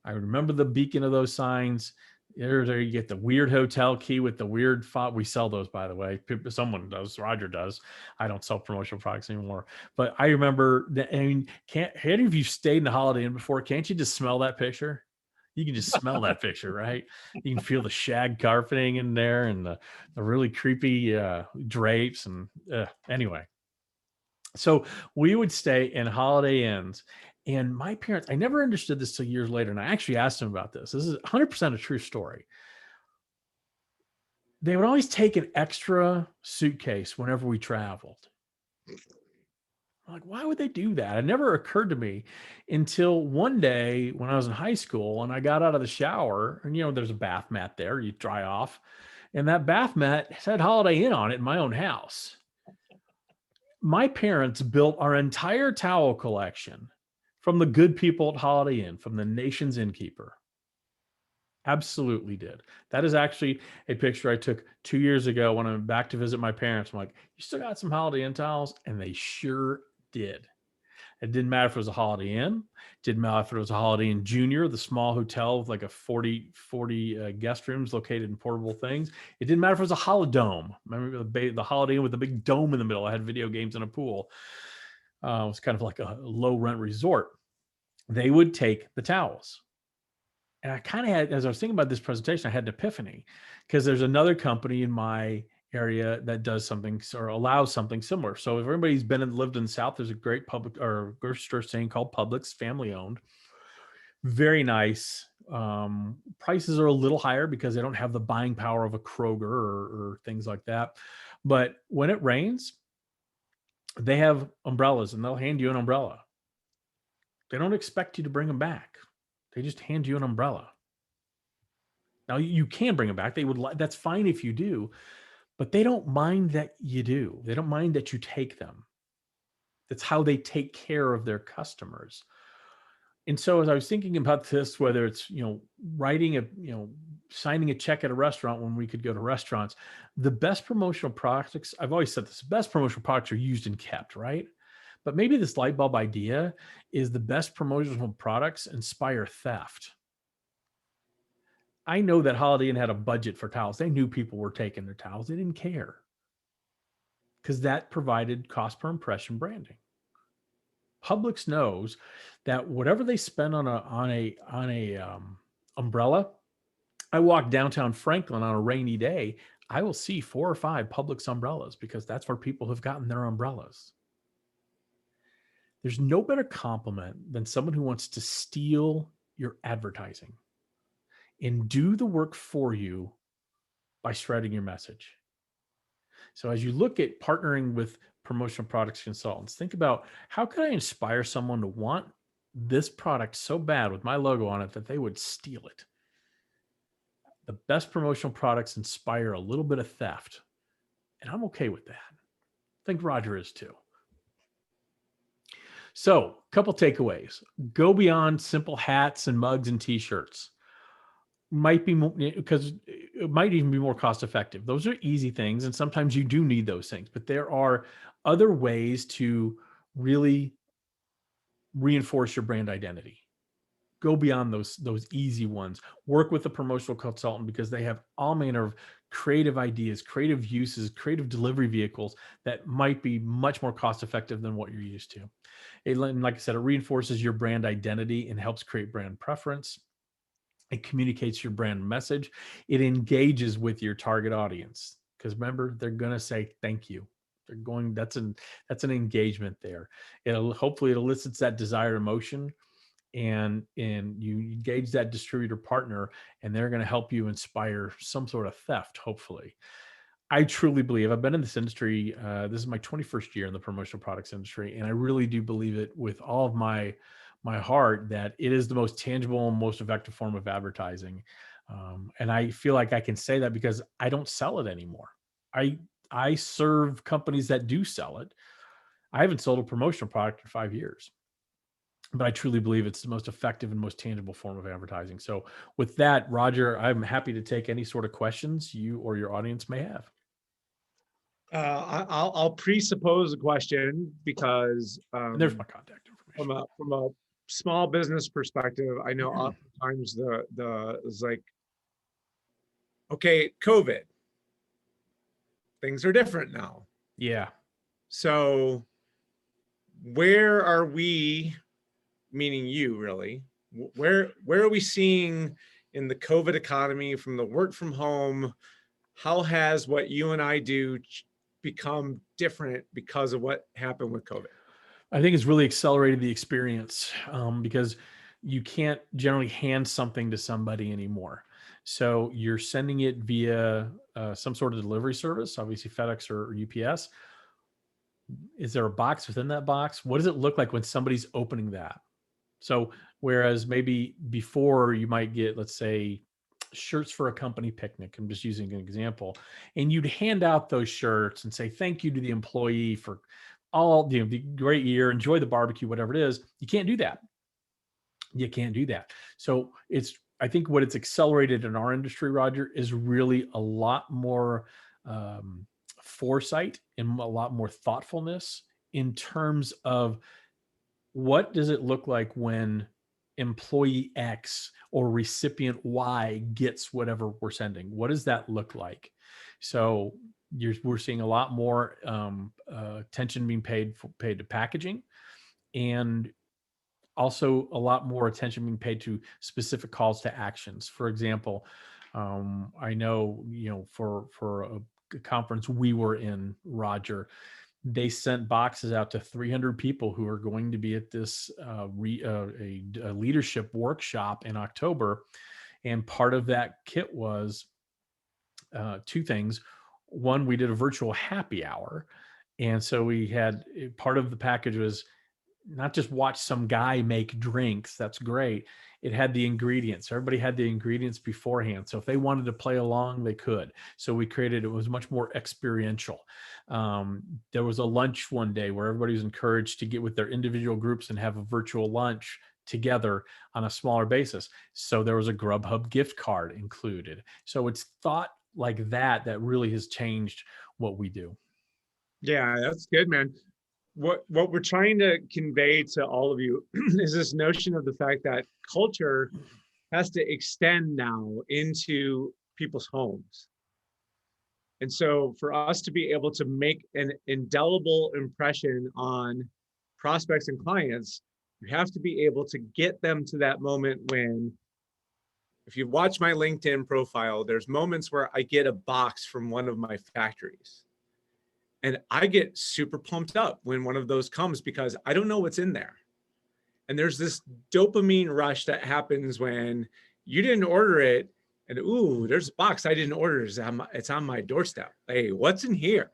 [SPEAKER 2] I remember the beacon of those signs. There you get the weird hotel key with the weird font. We sell those, by the way. Someone does. Roger does. I don't sell promotional products anymore. But I remember that. I mean, any of you stayed in a Holiday Inn before? Can't you just smell that picture? You can just smell that picture, right? You can feel the shag carpeting in there and the really creepy drapes. And anyway, so we would stay in Holiday Inns. And my parents, I never understood this till years later. And I actually asked them about this. This is 100% a true story. They would always take an extra suitcase whenever we traveled. I'm like, why would they do that? It never occurred to me until one day when I was in high school and I got out of the shower, and there's a bath mat there, you dry off. And that bath mat said Holiday Inn on it in my own house. My parents built our entire towel collection from the good people at Holiday Inn, from the nation's innkeeper. Absolutely did. That is actually a picture I took 2 years ago when I went back to visit my parents. I'm like, you still got some Holiday Inn towels? And they sure did. It didn't matter if it was a Holiday Inn. It didn't matter if it was a Holiday Inn Junior, the small hotel with like a 40 guest rooms located in portable things. It didn't matter if it was a Holidome. Remember the Holiday Inn with the big dome in the middle? I had video games and a pool. It was kind of like a low rent resort. They would take the towels. And I kind of had, as I was thinking about this presentation, I had an epiphany, because there's another company in my area that does something or allows something similar. So if everybody's been and lived in the South, there's a great public or grocery store chain called Publix, family owned. Very nice. Prices are a little higher because they don't have the buying power of a Kroger or things like that. But when it rains, they have umbrellas and they'll hand you an umbrella. They don't expect you to bring them back. They just hand you an umbrella. Now you can bring them back. That's fine if you do, but they don't mind that you do. They don't mind that you take them. That's how they take care of their customers. And so as I was thinking about this, whether it's, signing a check at a restaurant when we could go to restaurants, the best promotional products, I've always said this, best promotional products are used and kept, right? But maybe this light bulb idea is the best promotional products inspire theft. I know that Holiday Inn had a budget for towels. They knew people were taking their towels. They didn't care because that provided cost per impression branding. Publix knows that whatever they spend on a umbrella, I walk downtown Franklin on a rainy day, I will see 4 or 5 Publix umbrellas because that's where people have gotten their umbrellas. There's no better compliment than someone who wants to steal your advertising and do the work for you by spreading your message. So as you look at partnering with promotional products consultants. Think about, how can I inspire someone to want this product so bad with my logo on it that they would steal it? The best promotional products inspire a little bit of theft, and I'm okay with that. I think Roger is too. So, a couple takeaways. Go beyond simple hats and mugs and t-shirts. Might be more, because it might even be more cost effective. Those are easy things, and sometimes you do need those things, but there are other ways to really reinforce your brand identity. Go beyond those easy ones. Work with a promotional consultant, because they have all manner of creative ideas, creative uses, creative delivery vehicles that might be much more cost effective than what you're used to. Like I said, it reinforces your brand identity and helps create brand preference. It communicates your brand message. It engages with your target audience, because remember, they're going to say thank you. They're going, that's an engagement there. Hopefully it elicits that desired emotion, and you engage that distributor partner, and they're going to help you inspire some sort of theft, hopefully. I truly believe, I've been in this industry, this is my 21st year in the promotional products industry, and I really do believe it with all of my heart, that it is the most tangible and most effective form of advertising. And I feel like I can say that because I don't sell it anymore. I serve companies that do sell it. I haven't sold a promotional product in 5 years, but I truly believe it's the most effective and most tangible form of advertising. So with that, Roger, I'm happy to take any sort of questions you or your audience may have.
[SPEAKER 1] I'll presuppose a question, because
[SPEAKER 2] And there's my contact information.
[SPEAKER 1] from a small business perspective, I know oftentimes it's like, okay, COVID, things are different now.
[SPEAKER 2] Yeah.
[SPEAKER 1] So where are we, meaning you really, where are we seeing in the COVID economy, from the work from home, how has what you and I do become different because of what happened with COVID?
[SPEAKER 2] I think it's really accelerated the experience, because you can't generally hand something to somebody anymore. So you're sending it via some sort of delivery service, obviously FedEx or UPS. Is there a box within that box? What does it look like when somebody's opening that? So whereas maybe before you might get, let's say, shirts for a company picnic, I'm just using an example, and you'd hand out those shirts and say thank you to the employee for all the great year, enjoy the barbecue, whatever it is. You can't do that. You can't do that. So I think what it's accelerated in our industry, Roger, is really a lot more foresight and a lot more thoughtfulness in terms of, what does it look like when employee X or recipient Y gets whatever we're sending? What does that look like? So we're seeing a lot more attention being paid to packaging, and also a lot more attention being paid to specific calls to actions. For example, I know, for a conference we were in, Roger, they sent boxes out to 300 people who are going to be at this a leadership workshop in October. And part of that kit was two things. One, we did a virtual happy hour. And so we had, part of the package was not just watch some guy make drinks. That's great. It had the ingredients. Everybody had the ingredients beforehand. So if they wanted to play along, they could. So we created, it was much more experiential. There was a lunch one day where everybody was encouraged to get with their individual groups and have a virtual lunch together on a smaller basis. So there was a Grubhub gift card included. So it's thought like that really has changed what we do.
[SPEAKER 1] Yeah, that's good, man. What we're trying to convey to all of you is this notion of the fact that culture has to extend now into people's homes. And so for us to be able to make an indelible impression on prospects and clients, you have to be able to get them to that moment when, if you watch my LinkedIn profile, there's moments where I get a box from one of my factories. And I get super pumped up when one of those comes, because I don't know what's in there. And there's this dopamine rush that happens when you didn't order it, and ooh, there's a box I didn't order. It's on my doorstep. Hey, what's in here?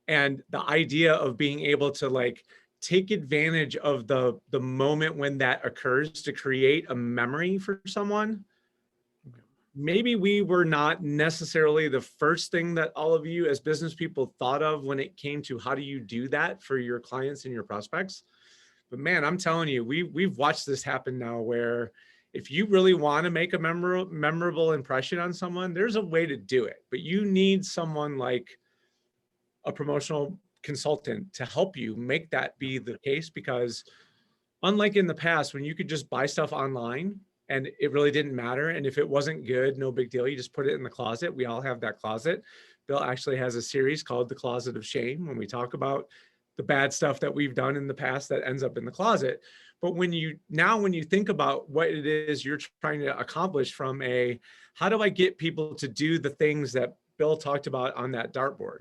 [SPEAKER 1] And the idea of being able to like take advantage of the moment when that occurs to create a memory for someone. Maybe we were not necessarily the first thing that all of you as business people thought of when it came to how do you do that for your clients and your prospects. But man, I'm telling you, we've watched this happen now where if you really want to make a memorable impression on someone, there's a way to do it. But you need someone like a promotional consultant to help you make that be the case, because unlike in the past when you could just buy stuff online and it really didn't matter, and if it wasn't good, no big deal, you just put it in the closet. We all have that closet. Bill actually has a series called The Closet of Shame, when we talk about the bad stuff that we've done in the past that ends up in the closet. But when you think about what it is you're trying to accomplish from a, how do I get people to do the things that Bill talked about on that dartboard?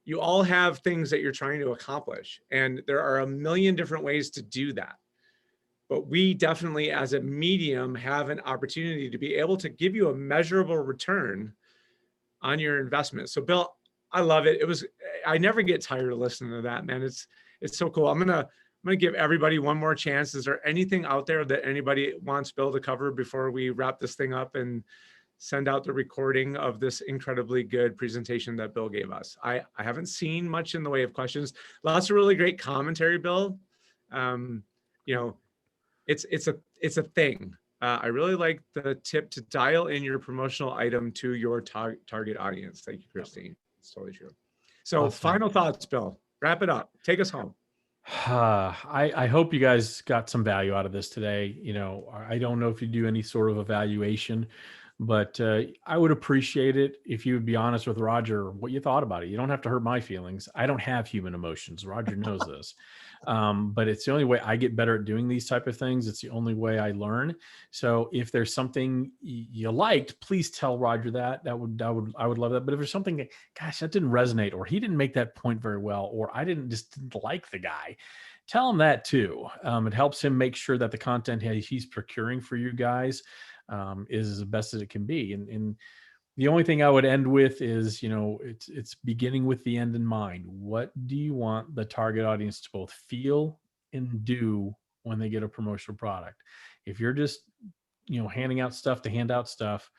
[SPEAKER 1] You all have things that you're trying to accomplish, and there are a million different ways to do that. But we definitely, as a medium, have an opportunity to be able to give you a measurable return on your investment. So Bill, I love it. I never get tired of listening to that, man. It's so cool. I'm gonna give everybody one more chance. Is there anything out there that anybody wants Bill to cover before we wrap this thing up and send out the recording of this incredibly good presentation that Bill gave us? I haven't seen much in the way of questions. Lots of really great commentary, Bill. You know, it's a thing. I really like the tip to dial in your promotional item to your target audience. Thank you, Christine. It's totally true. So
[SPEAKER 2] Awesome.
[SPEAKER 1] Final thoughts, Bill. Wrap it up. Take us home.
[SPEAKER 2] I hope you guys got some value out of this today. You know, I don't know if you do any sort of evaluation, but I would appreciate it if you would be honest with Roger what you thought about it. You don't have to hurt my feelings. I don't have human emotions. Roger knows this. But it's the only way I get better at doing these type of things. It's the only way I learn. So if there's something you liked, please tell Roger that. I would love that. But if there's something that, gosh, that didn't resonate, or he didn't make that point very well, or I didn't like the guy, tell him that too. It helps him make sure that the content he's procuring for you guys is as best as it can be. And the only thing I would end with is, you know, it's beginning with the end in mind. What do you want the target audience to both feel and do when they get a promotional product? If you're just, you know, handing out stuff to hand out stuff,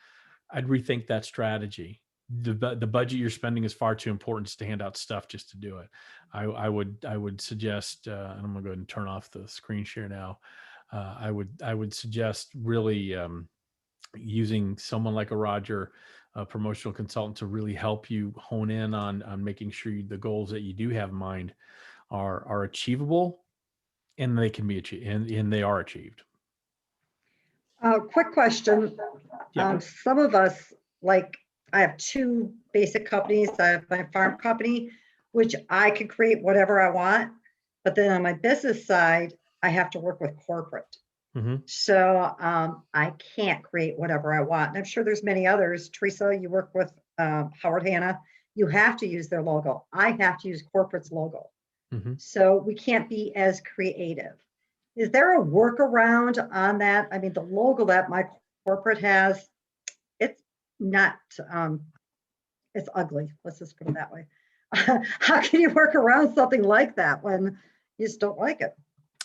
[SPEAKER 2] I'd rethink that strategy. The budget you're spending is far too important to hand out stuff just to do it. I would suggest, and I'm gonna go ahead and turn off the screen share now. I would suggest really using someone like a Roger, a promotional consultant, to really help you hone in on making sure the goals that you do have in mind are achievable, and they can be achieved, and they are achieved.
[SPEAKER 3] Quick question.
[SPEAKER 2] Yeah.
[SPEAKER 3] Some of us, like, I have two basic companies. I have my farm company, which I can create whatever I want, but then on my business side, I have to work with corporate.
[SPEAKER 2] Mm-hmm.
[SPEAKER 3] So I can't create whatever I want. And I'm sure there's many others. Teresa, you work with Howard Hanna. You have to use their logo. I have to use corporate's logo.
[SPEAKER 2] Mm-hmm.
[SPEAKER 3] So we can't be as creative. Is there a workaround on that? I mean, the logo that my corporate has, it's not, it's ugly. Let's just put it that way. How can you work around something like that when you just don't like it?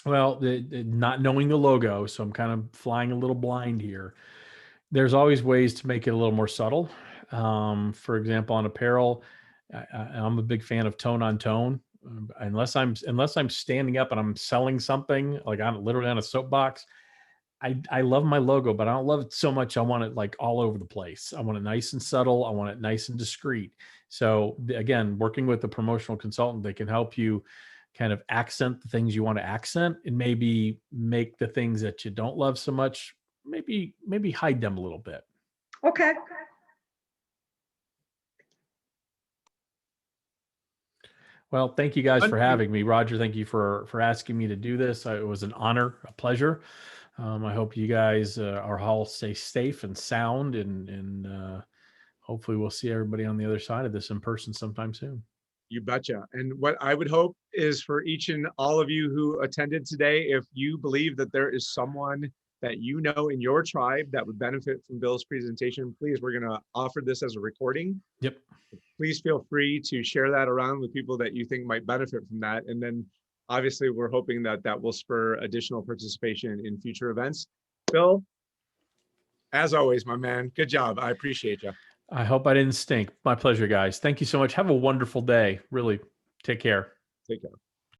[SPEAKER 2] Well, not knowing the logo, so I'm kind of flying a little blind here. There's always ways to make it a little more subtle. For example, on apparel, I'm a big fan of tone on tone. Unless I'm standing up and I'm selling something, like I'm literally on a soapbox, I love my logo, but I don't love it so much. I want it like all over the place. I want it nice and subtle. I want it nice and discreet. So again, working with a promotional consultant, they can help you kind of accent the things you want to accent, and maybe make the things that you don't love so much, maybe hide them a little bit.
[SPEAKER 3] Okay.
[SPEAKER 2] Well, thank you guys for having me. Roger, thank you for asking me to do this. It was an honor, a pleasure. I hope you guys are all stay safe and sound, and hopefully we'll see everybody on the other side of this in person sometime soon.
[SPEAKER 1] You betcha. And what I would hope is for each and all of you who attended today, if you believe that there is someone that you know in your tribe that would benefit from Bill's presentation, please, we're going to offer this as a recording.
[SPEAKER 2] Yep.
[SPEAKER 1] Please feel free to share that around with people that you think might benefit from that. And then obviously we're hoping that that will spur additional participation in future events. Bill, as always, my man, good job. I appreciate you.
[SPEAKER 2] I hope I didn't stink. My pleasure, guys. Thank you so much. Have a wonderful day. Really, take care.
[SPEAKER 1] Take care.